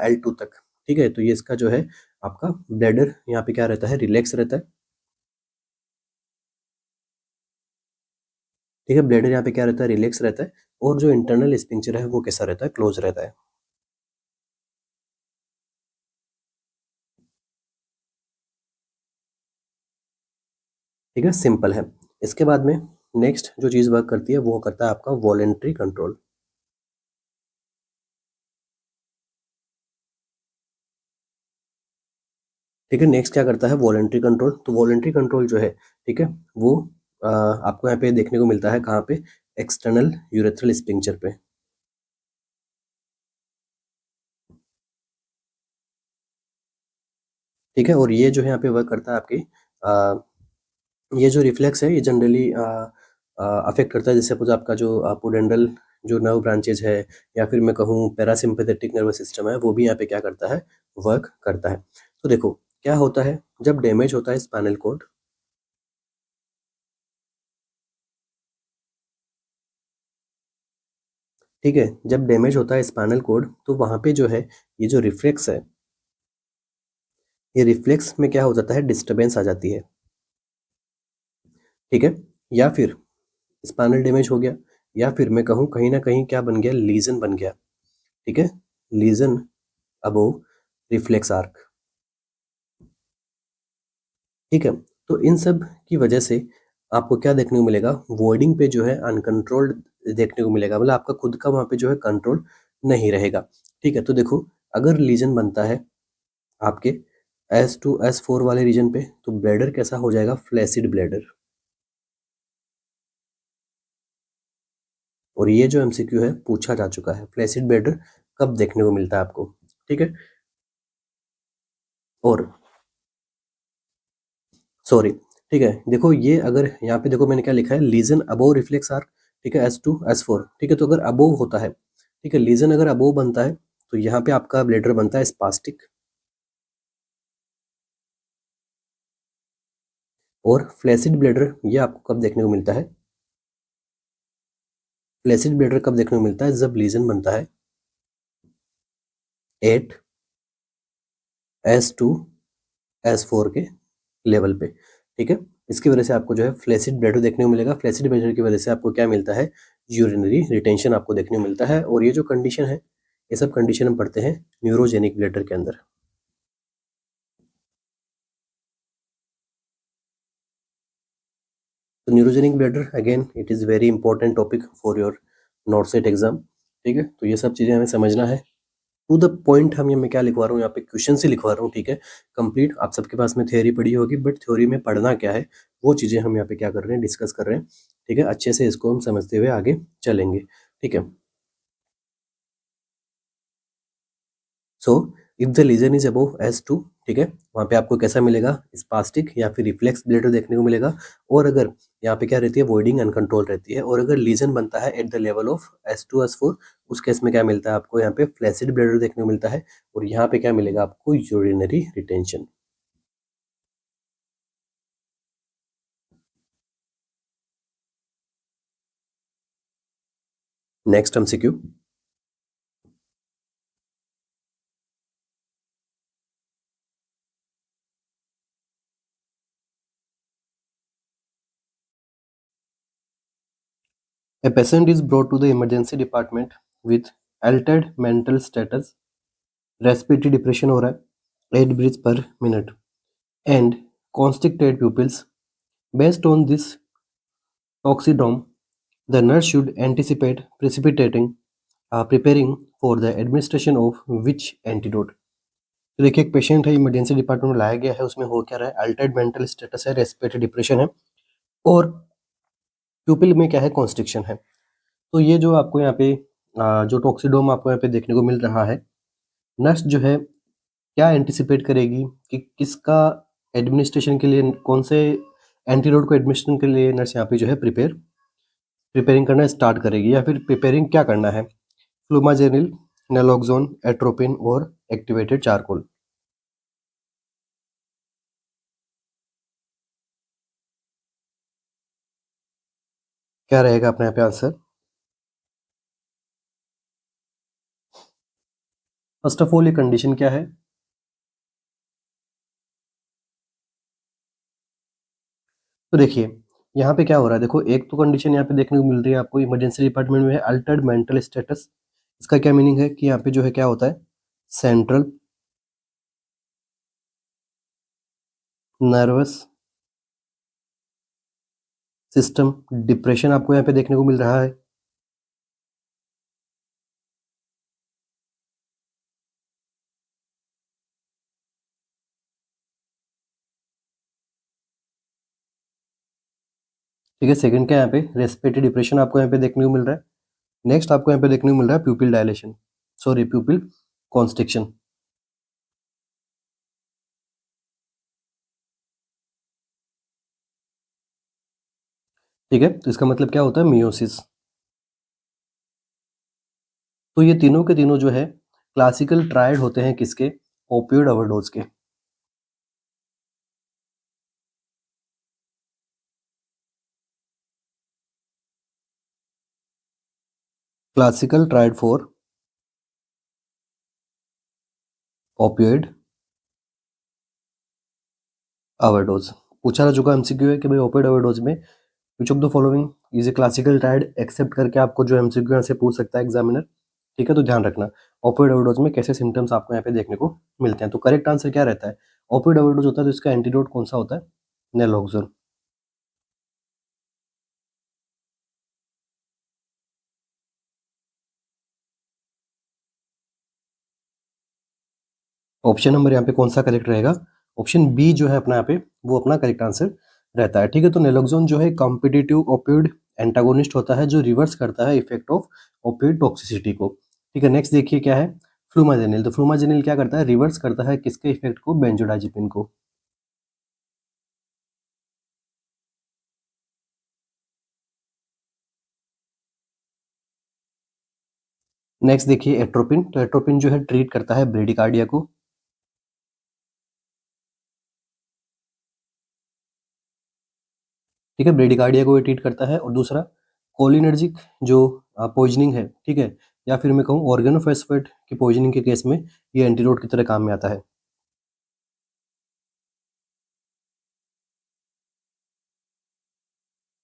L2 तक। ठीक है, तो ये इसका जो है आपका ब्लैडर यहाँ पे क्या रहता है? रिलैक्स रहता है। ठीक है, ब्लैडर यहाँ पे क्या रहता है? रिलैक्स रहता है। और जो इंटरनल स्फिंक्टर है वो कैसा रहता है? क्लोज रहता है। ठीक है, सिंपल है। इसके बाद में नेक्स्ट जो चीज़ वर्क करती है वो करता है आपका वॉलेंट्री कंट्रोल। ठीक है, नेक्स्ट क्या करता है? Voluntary control. तो वॉलेंट्री कंट्रोल जो है, ठीक है, वो आपको यहाँ पे देखने को मिलता है कहाँ पे? एक्सटर्नल यूरेथ्रल स्फिंक्टर पे। ठीक है, और ये जो है यहाँ पे वर्क करता है आपकी ये जो रिफ्लेक्स है ये जनरली अफेक्ट करता है, जैसे सपोज आपका जो पोडेंडल जो नर्व ब्रांचेज है या फिर मैं कहूँ पैरासिम्पैथेटिक नर्वस सिस्टम है वो भी यहाँ पे क्या करता है? वर्क करता है। तो देखो क्या होता है जब डैमेज होता है स्पाइनल कॉर्ड। ठीक है, जब डैमेज होता है स्पाइनल कॉर्ड तो वहाँ पे जो है ये जो रिफ्लेक्स है, ये रिफ्लेक्स में क्या हो जाता है? डिस्टर्बेंस आ जाती है। ठीक है, या फिर स्पाइनल डैमेज हो गया या फिर मैं कहूँ कहीं ना कहीं क्या बन गया? लीजन बन गया। ठीक है, लीजन अबोव रिफ्लेक्स आर्क। ठीक है, तो इन सब की वजह से आपको क्या देखने को मिलेगा? वॉइडिंग पे जो है अनकंट्रोल्ड देखने को मिलेगा, मतलब आपका खुद का वहाँ पे जो है कंट्रोल नहीं रहेगा। ठीक है, तो देखो अगर लीजन बनता है आपके S2 S4 वाले रीजन पे तो ब्लैडर कैसा हो जाएगा? Flaccid bladder. और ये जो एमसीक्यू है पूछा जा चुका है, फ्लैसिड ब्लैडर कब देखने को मिलता है आपको? ठीक है, और सॉरी, ठीक है, देखो ये अगर यहाँ पे देखो मैंने क्या लिखा है? Lesion above reflex arc. ठीक है, S2 S4। ठीक है, तो अगर अबोव होता है, ठीक है, लीजन अगर अबोव बनता है तो यहाँ पे आपका ब्लैडर बनता है स्पास्टिक। और फ्लैसिड ब्लैडर ये आपको कब देखने को मिलता है? फ्लैसिड ब्लैडर कब देखने को मिलता है? जब लीजन बनता है एट S2 S4 के लेवल पे। ठीक है, इसकी वजह से आपको जो है फ्लैसिड ब्लैडर देखने को मिलेगा। फ्लैसिड ब्लैडर की वजह से आपको क्या मिलता है? यूरिनरी रिटेंशन आपको देखने को मिलता है। और ये जो कंडीशन है, ये सब कंडीशन हम पढ़ते हैं न्यूरोजेनिक ब्लैडर के अंदर। तो neurogenic bladder again it is very important topic for your नॉर्सेट exam. ठीक है, तो ये सब चीज़ें हमें समझना है। टू द पॉइंट हम ये मैं क्या लिखवा रहा हूँ यहाँ पे, क्वेश्चन से लिखवा रहा हूँ। ठीक है, कंप्लीट आप सबके पास में थ्योरी पढ़ी होगी, बट थ्योरी में पढ़ना क्या है वो चीज़ें हम यहाँ पे क्या कर रहे हैं, डिस्कस कर रहे हैं। ठीक है, अच्छे से इसको हम समझते हुए आगे चलेंगे। ठीक है, so if the lesion is above S2, ठीक है, वहाँ पे आपको कैसा मिलेगा, स्पास्टिक या फिर रिफ्लेक्स ब्लैडर देखने को मिलेगा। और अगर यहाँ पे क्या रहती है, वॉइडिंग अनकंट्रोल रहती है। और अगर लीजन बनता है at the level of S2 S4, उस केस में क्या मिलता है आपको, यहाँ पे फ्लैसिड ब्लैडर देखने को मिलता है। और यहाँ पे क्या मिलेगा आपको, urinary retention. Next MCQ, a patient is brought to the emergency department with altered mental status, respiratory depression हो रहा है, 8 breaths per minute and constricted pupils. Based on this toxidome, the nurse should anticipate preparing for the administration of which antidote. तो देखिए, एक patient है, emergency department में लाया गया है, उसमें हो क्या रहा है, अल्टर्ड मेंटल स्टेटस है, रेस्पिरेटरी डिप्रेशन है और प्यूपिल में क्या है, कॉन्स्ट्रिक्शन है। तो ये जो आपको यहाँ पे जो टॉक्सीडोम आपको यहाँ पे देखने को मिल रहा है, नर्स जो है क्या एंटिसिपेट करेगी कि किसका एडमिनिस्ट्रेशन के लिए, कौन से एंटीडोट को एडमिनिस्ट्रेशन के लिए नर्स यहाँ पे जो है प्रिपेयरिंग करना स्टार्ट करेगी, या फिर प्रिपेयरिंग क्या करना है, फ्लूमाजेनिल, नेलोक्सोन, एट्रोपिन और एक्टिवेटेड चारकोल। क्या रहेगा अपने यहाँ पे आंसर? फर्स्ट ऑफ ऑल ये कंडीशन क्या है, तो देखिए यहाँ पे क्या हो रहा है, देखो एक तो कंडीशन यहाँ पे देखने को मिल रही है आपको, इमरजेंसी डिपार्टमेंट में है अल्टर्ड मेंटल स्टेटस। इसका क्या मीनिंग है कि यहाँ पे जो है क्या होता है, सेंट्रल नर्वस सिस्टम डिप्रेशन आपको यहाँ पे देखने को मिल रहा है। ठीक है, सेकंड क्या है, यहाँ पे रेस्पिरेटरी डिप्रेशन आपको यहाँ पे देखने को मिल रहा है। नेक्स्ट आपको यहाँ पे देखने को मिल रहा है प्यूपिल डायलेशन, सॉरी प्यूपिल कॉन्स्ट्रिक्शन। ठीक है, तो इसका मतलब क्या होता है, मियोसिस। तो ये तीनों के तीनों जो है क्लासिकल ट्रायड होते हैं किसके, ओपियोइड ओवरडोज के। Classical triad for opioid overdose. पूछा जा चुका एमसीक्यू है कि भाई ओपियोइड ओवरडोज में which of the following is a classical triad except करके आपको जो एमसीक्यू यहाँ से पूछ सकता है एग्जामिनर। ठीक है, तो ध्यान रखना ओपियोइड ओवरडोज में कैसे सिम्टम्स आपको यहाँ पे देखने को मिलते हैं। तो करेक्ट आंसर क्या रहता है, ओपियोइड ओवरडोज होता है तो इसका एंटीडोट कौन सा होता है, नेलोक्सोन। ऑप्शन नंबर यहाँ पे कौन सा करेक्ट रहेगा, ऑप्शन बी जो है अपना यहाँ पे वो अपना करेक्ट आंसर रहता है। ठीक है, तो नेलोक्सोन जो है कॉम्पिटिटिव ओपियोइड एंटागोनिस्ट होता है जो रिवर्स करता है इफेक्ट ऑफ ओपियोइड टॉक्सिसिटी को। ठीक है, नेक्स्ट देखिए क्या है, फ्लूमाजेनिल। तो फ्लूमाजेनिल क्या करता है, रिवर्स करता है किसके इफेक्ट को, बेंजोडाइजेपिन को। नेक्स्ट देखिए एट्रोपिन। तो एट्रोपिन जो है ट्रीट करता है ब्रेडिकार्डिया को। ठीक है, ब्रेडिकार्डिया को ये ट्रीट करता है। और दूसरा कोलिनर्जिक जो पॉइजनिंग है, ठीक है, या फिर मैं कहूँ ऑर्गेनोफॉस्फेट की पॉइजनिंग के केस में ये एंटीडोट की तरह काम में आता है।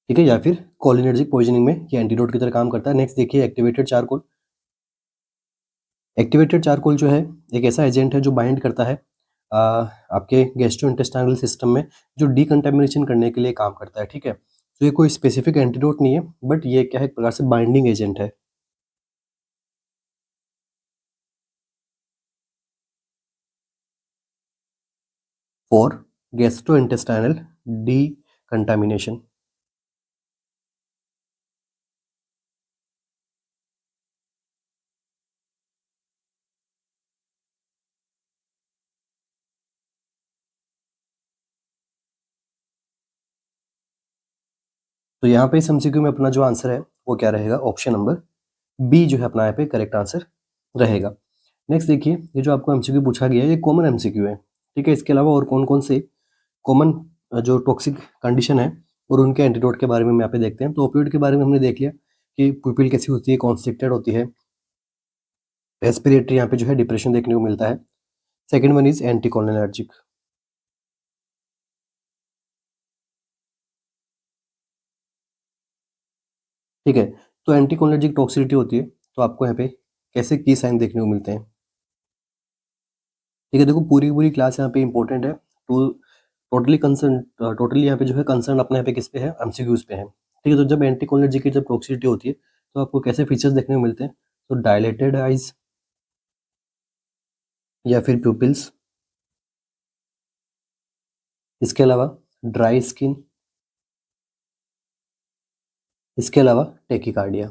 ठीक है, या फिर कोलिनर्जिक पॉइजनिंग में ये एंटीडोट की तरह काम करता है। नेक्स्ट देखिए एक्टिवेटेड चारकोल। एक्टिवेटेड चारकोल जो है एक ऐसा एजेंट है जो बाइंड करता है आपके गैस्ट्रोइंटेस्टाइनल सिस्टम में, जो डिकंटामिनेशन करने के लिए काम करता है। ठीक है, तो ये कोई स्पेसिफिक एंटीडोट नहीं है, बट ये क्या है, एक प्रकार से बाइंडिंग एजेंट है फॉर गैस्ट्रोइंटेस्टाइनल डिकंटामिनेशन। तो यहाँ पे इस एमसीक्यू में अपना जो आंसर है वो क्या रहेगा, ऑप्शन नंबर बी जो है अपना यहाँ पे करेक्ट आंसर रहेगा। नेक्स्ट देखिए, ये जो आपको एमसीक्यू पूछा गया है ये कॉमन एमसीक्यू है। ठीक है, इसके अलावा और कौन कौन से कॉमन जो टॉक्सिक कंडीशन है और उनके एंटीडोट के बारे में हम यहाँ पे देखते हैं। तो ओपियोइड के बारे में हमने देख लिया कि पुपिल कैसी होती है, कॉन्स्ट्रिक्टेड होती है, रेस्पिरेटरी यहाँ पे जो है डिप्रेशन देखने को मिलता है। Second one is anticholinergic. ठीक है, तो एंटीकोलिनर्जिक टॉक्सिसिटी होती है, तो आपको यहाँ पे कैसे की साइन देखने को मिलते हैं। ठीक है, देखो पूरी पूरी क्लास यहाँ पे इंपॉर्टेंट है, तो टोटली यहाँ पे जो है कंसर्न अपने यहाँ पे किस पे है, एमसीक्यूज पे है। ठीक है, तो जब एंटीकोलिनर्जिक की जब टॉक्सिसिटी होती है तो आपको कैसे फीचर्स देखने को मिलते हैं, तो डायलेटेड आइज या फिर प्यूपिल्स, इसके अलावा ड्राई स्किन, इसके अलावा टेकिकार्डिया।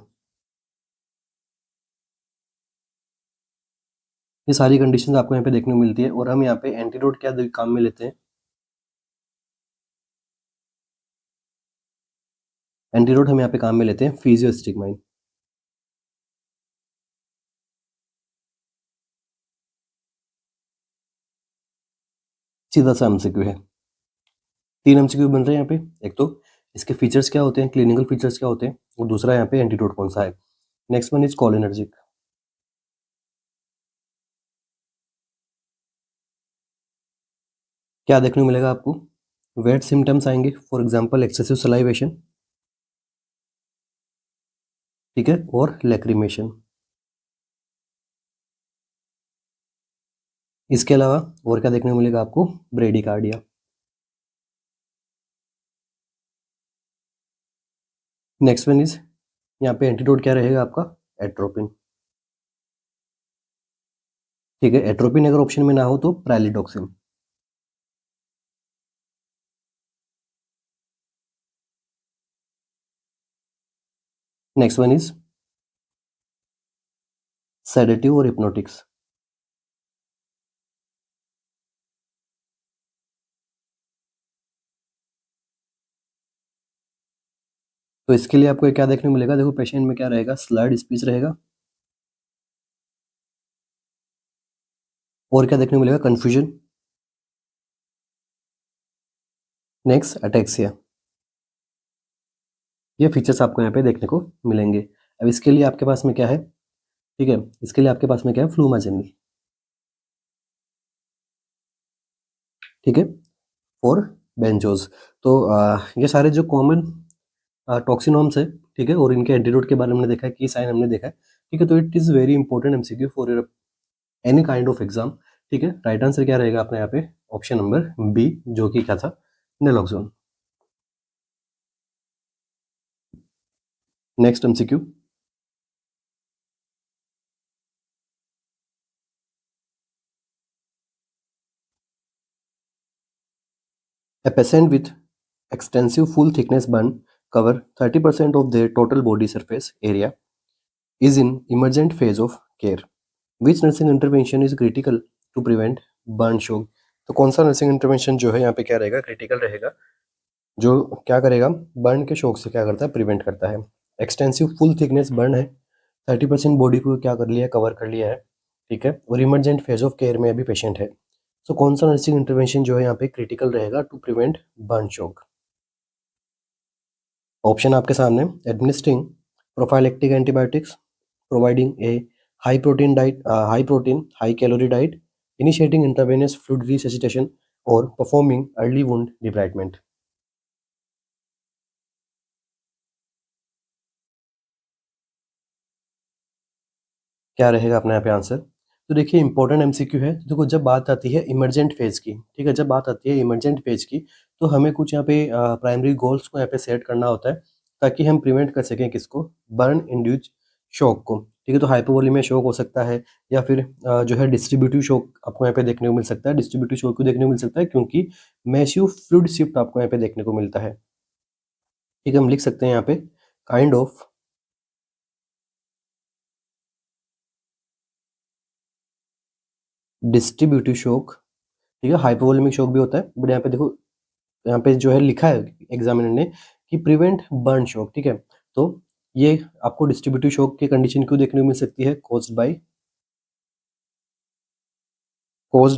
ये सारी कंडीशंस आपको यहाँ पे देखने को मिलती है, और हम यहाँ पे एंटीडोट क्या काम में लेते हैं, एंटीडोट हम यहाँ पे काम में लेते हैं फिजियोस्टिग्माइन। सीधा सा एमसीक्यू है, 3 एमसीक्यू बन रहे हैं यहाँ पे। एक तो इसके फीचर्स क्या होते हैं, क्लिनिकल फीचर्स क्या होते हैं, और दूसरा यहाँ पे एंटीडोट कौन सा है। Next one is cholinergic. क्या देखने को मिलेगा आपको, वेट सिम्टम्स आएंगे, फॉर एग्जाम्पल एक्सेसिव सलाइवेशन, ठीक है, और लैक्रिमेशन। इसके अलावा और क्या देखने को मिलेगा आपको, ब्रेडिकार्डिया। नेक्स्ट वन इज, यहाँ पे एंटीडोट क्या रहेगा आपका, एट्रोपिन। ठीक है, एट्रोपिन अगर ऑप्शन में ना हो तो प्रालिडोक्सिन। नेक्स्ट वन इज सेडेटिव और हिप्नोटिक्स। तो इसके लिए आपको क्या देखने को मिलेगा, देखो पेशेंट में क्या रहेगा, स्लर्ड स्पीच रहेगा, और क्या देखने को मिलेगा, कंफ्यूजन। Next ataxia. ये फीचर्स आपको यहाँ पे देखने को मिलेंगे। अब इसके लिए आपके पास में क्या है, ठीक है, इसके लिए आपके पास में क्या है, फ्लूमाजेनिल। ठीक है, और बेंजोज। तो ये सारे जो कॉमन टॉक्सिनोम्स है, ठीक है, और इनके एंटीडोट के बारे में हमने देखा है, की साइन हमने देखा है। ठीक है, तो it is very important MCQ for your any kind of exam. ठीक है, राइट आंसर क्या रहेगा अपने यहाँ पे, ऑप्शन नंबर बी, जो कि क्या था, naloxone. Next MCQ, a patient with extensive full thickness burn cover 30% of their total body surface area is in emergent phase of care. Which nursing intervention is critical to prevent burn shock? तो कौन सा nursing intervention जो है यहाँ पे क्या रहेगा, critical रहेगा, जो क्या करेगा, बर्न के शौक से क्या करता है, प्रिवेंट करता है। एक्सटेंसिव फुल थिकनेस बर्न है, 30% बॉडी को क्या कर लिया है, कवर कर लिया है। ठीक है, और इमरजेंट फेज ऑफ केयर में अभी पेशेंट है। तो कौन सा नर्सिंग इंटरवेंशन जो है यहाँ पे क्रिटिकल रहेगा to prevent burn shock. Option आपके सामने, administering prophylactic antibiotics, providing a high protein diet, high protein high calorie diet, initiating intravenous fluid resuscitation, और परफॉर्मिंग अर्ली वुंड डिब्राइटमेंट। क्या रहेगा अपना यहाँ पे आंसर? तो देखिए इंपॉर्टेंट एमसीक्यू है। देखो जब बात आती है इमरजेंट फेज़ की, ठीक है? जब बात आती है इमरजेंट फेज़ की, तो हमें कुछ यहाँ पे प्राइमरी गोल्स को यहाँ पे सेट करना होता है, ताकि हम प्रिवेंट कर सकें किसको? बर्न इंड्यूस्ड शॉक को, ठीक है? तो हाइपोवोलेमिया शॉक हो सकता है, या फिर जो है डिस्ट्रीब्यूटिव शॉक आपको यहाँ पे देखने को मिल सकता है। डिस्ट्रीब्यूटिव शॉक क्यों देखने को मिल सकता है? क्योंकि मैसिव फ्लूइड शिफ्ट आपको यहाँ पे देखने को मिलता है, ठीक है? हम लिख सकते हैं यहाँ पे काइंड ऑफ डिस्ट्रीब्यूटिव शॉक, ठीक है? हाइपोवोलेमिक शॉक भी होता है, बट यहाँ पे देखो, यहाँ पे जो है लिखा है एग्जामिनर ने कि प्रिवेंट बर्न शॉक, ठीक है? तो ये आपको डिस्ट्रीब्यूटिव शॉक की कंडीशन क्यों देखने को मिल सकती है? Caused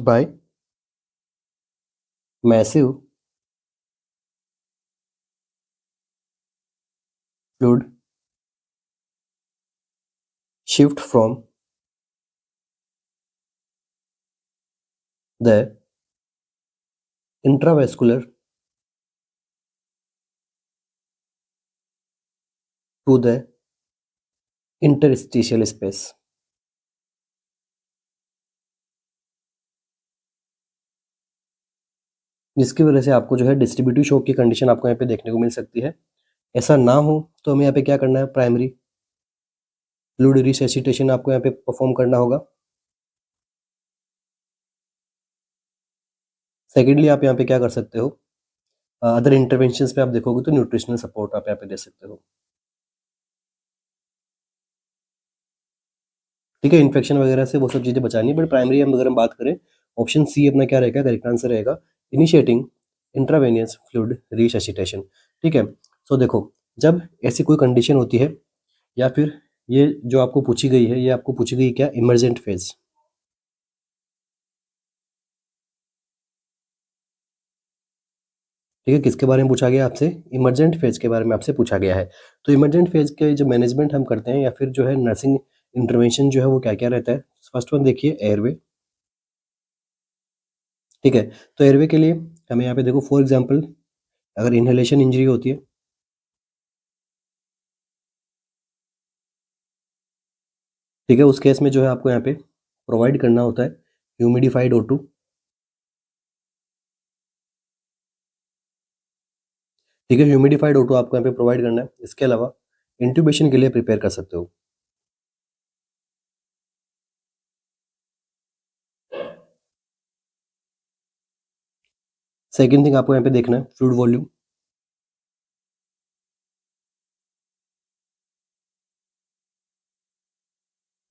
by massive fluid shift from the intravascular to the interstitial space, जिसकी वजह से आपको जो है डिस्ट्रीब्यूटिव शॉक की कंडीशन आपको यहाँ पे देखने को मिल सकती है। ऐसा ना हो तो हमें यहाँ पे क्या करना है? प्राइमरी फ्लूइड रिसैसिटेशन आपको यहाँ पे परफॉर्म करना होगा। सेकेंडली आप यहाँ पे क्या कर सकते हो? अदर इंटरवेंशंस पे आप देखोगे तो न्यूट्रिशनल सपोर्ट आप यहाँ पे दे सकते हो, ठीक है? इन्फेक्शन वगैरह से वो सब चीज़ें बचानी है, बट प्राइमरी हम अगर हम बात करें, ऑप्शन सी अपना क्या रहेगा? करेक्ट आंसर रहेगा, इनिशिएटिंग इंट्रावेनियस फ्लूइड रिसैसिटेशन, ठीक है? सो देखो, जब ऐसी कोई कंडीशन होती है, या फिर ये जो आपको पूछी गई है, ये आपको पूछी गई क्या? इमरजेंट फेज, ठीक है? किसके बारे में पूछा गया आपसे? इमरजेंट फेज के बारे में आपसे पूछा गया है। तो इमरजेंट फेज के जो मैनेजमेंट हम करते हैं, या फिर जो है नर्सिंग इंटरवेंशन जो है, वो क्या क्या रहता है? फर्स्ट वन देखिए, एयरवे, ठीक है? तो एयरवे के लिए हमें यहाँ पे देखो, फॉर एग्जांपल अगर इन्हेलेशन इंजरी होती है, ठीक है? उस केस में जो है आपको यहाँ पे प्रोवाइड करना होता है ह्यूमिडिफाइड O2, ठीक है? ह्यूमिडिफाइड O2 आपको यहाँ पे प्रोवाइड करना है। इसके अलावा इंट्यूबेशन के लिए प्रिपेयर कर सकते हो। सेकंड थिंग आपको यहाँ पे देखना है फ्लूइड वॉल्यूम,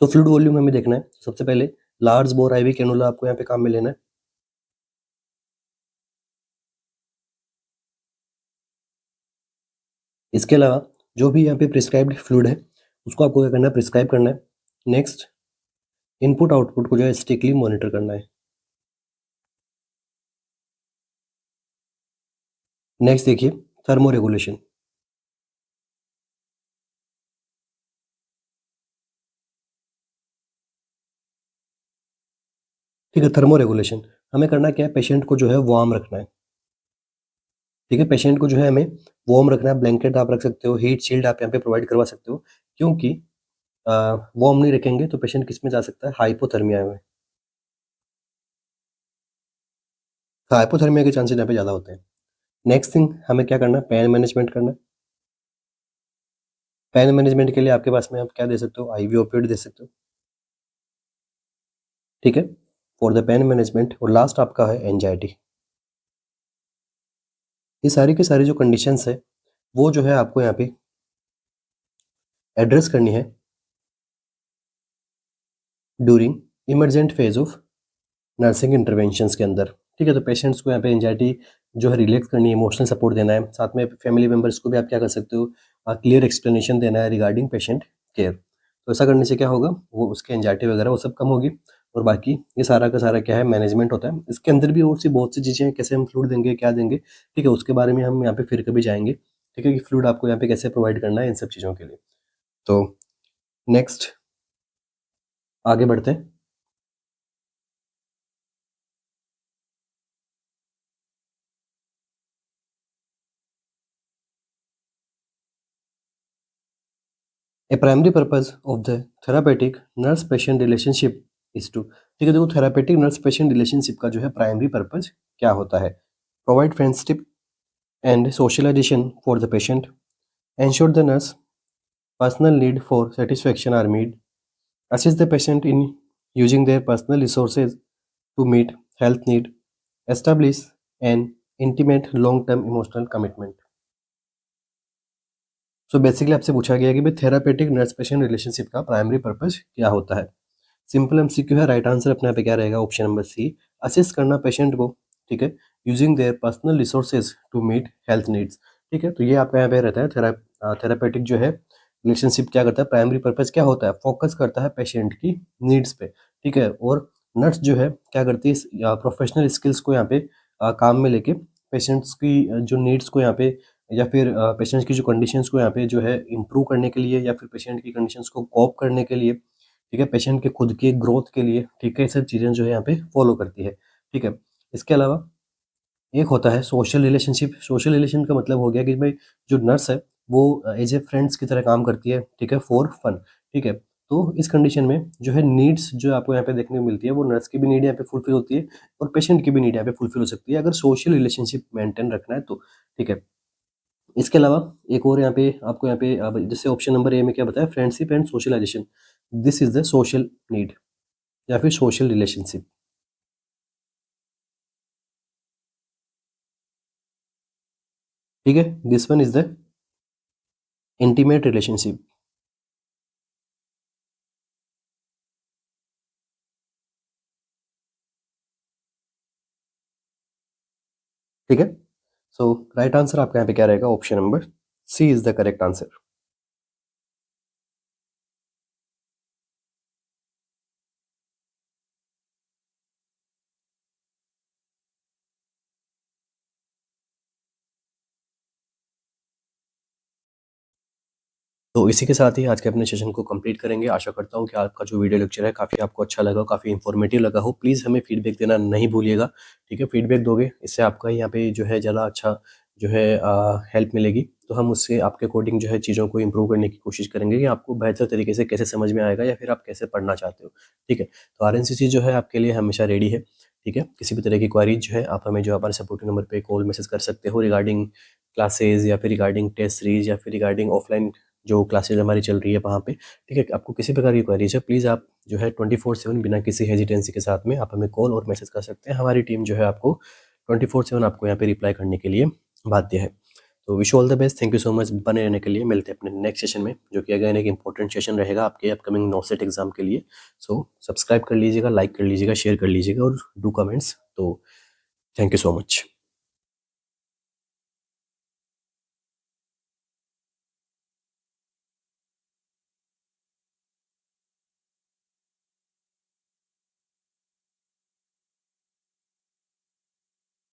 तो फ्लूइड वॉल्यूम हमें देखना है। सबसे पहले लार्ज बोर आईवी कैनुला आपको यहाँ पे काम में लेना है। इसके अलावा जो भी यहाँ पे प्रिस्क्राइब्ड फ्लूइड है, उसको आपको क्या करना है? प्रिस्क्राइब करना है। नेक्स्ट, इनपुट आउटपुट को जो है स्ट्रिक्टली मॉनिटर करना है। नेक्स्ट देखिए, थर्मो रेगुलेशन, ठीक है? थर्मो रेगुलेशन हमें करना क्या है? पेशेंट को जो है वार्म रखना है, ठीक है? पेशेंट को जो है हमें वार्म रखना है। ब्लैंकेट आप रख सकते हो, हीट शील्ड आप यहाँ पे प्रोवाइड करवा सकते हो, क्योंकि वार्म नहीं रखेंगे तो पेशेंट किस में जा सकता है? हाइपोथर्मिया में। हाइपोथर्मिया के चांसेस यहाँ पे ज़्यादा होते हैं। नेक्स्ट थिंग हमें क्या करना है? पेन मैनेजमेंट करना है। पेन मैनेजमेंट के लिए आपके पास में आप क्या दे सकते हो? आईवी ओपिएट दे सकते हो, ठीक है? For the pain management. और लास्ट आपका है एंजाइटी। ये सारी की सारी जो कंडीशंस है, वो जो है आपको यहाँ पे एड्रेस करनी है during emergent phase of nursing interventions के अंदर, ठीक है? तो पेशेंट्स को यहाँ पे एंजाइटी जो है रिलैक्स करनी है, इमोशनल सपोर्ट देना है, साथ में फैमिली मेम्बर्स को भी आप क्या कर सकते हो? क्लियर एक्सप्लेनेशन देना है रिगार्डिंग पेशेंट केयर। तो ऐसा करने से क्या होगा? वो उसके एंजाइटी वगैरह वो सब कम होगी, और बाकी ये सारा का सारा क्या है? मैनेजमेंट होता है। इसके अंदर भी और सी बहुत सी चीज़ें हैं, कैसे हम फ्लूइड देंगे, क्या देंगे, ठीक है? उसके बारे में हम यहाँ पे फिर कभी जाएंगे, ठीक है? कि फ्लूइड आपको यहाँ पे कैसे प्रोवाइड करना है इन सब चीज़ों के लिए। तो नेक्स्ट आगे बढ़ते हैं। A primary purpose of the therapeutic nurse patient relationship is to, ठीक है, देखो थेरापेटिक नर्स पेशेंट रिलेशनशिप का जो है प्राइमरी पर्पज क्या होता है? Provide friendship and socialization for the patient, ensure the nurse personal need for satisfaction are met, assist the patient in using their personal resources to meet health need, establish an intimate long-term emotional commitment. So basically आपसे पूछा गया कि भाई therapeutic nurse patient relationship का primary purpose क्या होता है? Simple MCQ है, राइट आंसर अपने यहाँ पे क्या रहेगा? ऑप्शन नंबर सी, असिस्ट करना पेशेंट को, ठीक है, using their personal resources to meet health needs, ठीक है, तो ये आपका यहाँ पे रहता है थेरापेटिक जो है रिलेशनशिप क्या करता है, प्राइमरी पर्पज क्या होता है, फोकस करता है पेशेंट की नीड्स पे, ठीक है, और नर्स जो है क्या करती है, प्रोफेशनल स्किल्स को यहाँ पे काम में लेके पेशेंट्स की जो नीड्स को यहाँ पे या फिर पेशेंट्स की जो कंडीशंस को यहाँ पे जो है इम्प्रूव करने के लिए या फिर पेशेंट की कंडीशंस को कॉप करने के लिए, ठीक है, पेशेंट के खुद की ग्रोथ के लिए, ठीक है, ये सब चीज़ें जो है यहाँ पे फॉलो करती है, ठीक है। इसके अलावा एक होता है सोशल रिलेशनशिप। सोशल रिलेशन का मतलब हो गया कि भाई जो नर्स है वो एज ए फ्रेंड्स की तरह काम करती है, ठीक है, फॉर फन, ठीक है। तो इस कंडीशन में जो है नीड्स जो आपको यहाँ पे देखने को मिलती है वो नर्स की भी नीड यहाँ पे फुलफिल होती है और पेशेंट की भी नीड यहाँ पे फुलफिल हो सकती है अगर सोशल रिलेशनशिप मेंटेन रखना है तो, ठीक है। इसके अलावा एक और यहाँ पे आपको यहाँ पे जैसे ऑप्शन नंबर ए में क्या बताया, friendship and socialization, this is the social need या फिर सोशल रिलेशनशिप, ठीक है, this one is the intimate relationship, ठीक है। सो राइट आंसर आपका यहाँ पे क्या रहेगा? Option number C is the correct answer. तो इसी के साथ ही आज के अपने सेशन को कंप्लीट करेंगे। आशा करता हूँ कि आपका जो वीडियो लेक्चर है काफ़ी आपको अच्छा लगा हो, काफ़ी इन्फॉर्मेटिव लगा हो। प्लीज़ हमें फीडबैक देना नहीं भूलिएगा, ठीक है? फीडबैक दोगे, इससे आपका यहाँ पे जो है ज़्यादा अच्छा जो है हेल्प मिलेगी। तो हम उससे आपके अकॉर्डिंग जो है चीज़ों को इम्प्रूव करने की कोशिश करेंगे कि आपको बेहतर तरीके से कैसे समझ में आएगा या फिर आप कैसे पढ़ना चाहते हो, ठीक है? तो आरएनसीसी जो है आपके लिए हमेशा रेडी है, ठीक है? किसी भी तरह की क्वेरीज जो है आप हमें जो हमारे सपोर्टिव नंबर पे कॉल मैसेज कर सकते हो रिगार्डिंग क्लासेस या फिर रिगार्डिंग टेस्ट सीरीज या फिर रिगार्डिंग ऑफलाइन जो क्लासेज हमारी चल रही है वहाँ पे, ठीक है? आपको किसी प्रकार की क्वेरीज है, प्लीज़ आप जो है 24/7 बिना किसी हेजिटेंसी के साथ में आप हमें कॉल और मैसेज कर सकते हैं। हमारी टीम जो है आपको 24/7 आपको यहाँ पे रिप्लाई करने के लिए बाध्य है। तो wish you all the best, thank you so much बने रहने के लिए। मिलते हैं अपने नेक्स्ट सेशन में, जो कि अगेन एक इंपॉर्टेंट सेशन रहेगा आपके अपकमिंग नॉसेट एग्जाम के लिए। सो सब्सक्राइब कर लीजिएगा, लाइक कर लीजिएगा, शेयर कर लीजिएगा और डू कमेंट्स। तो थैंक यू सो मच।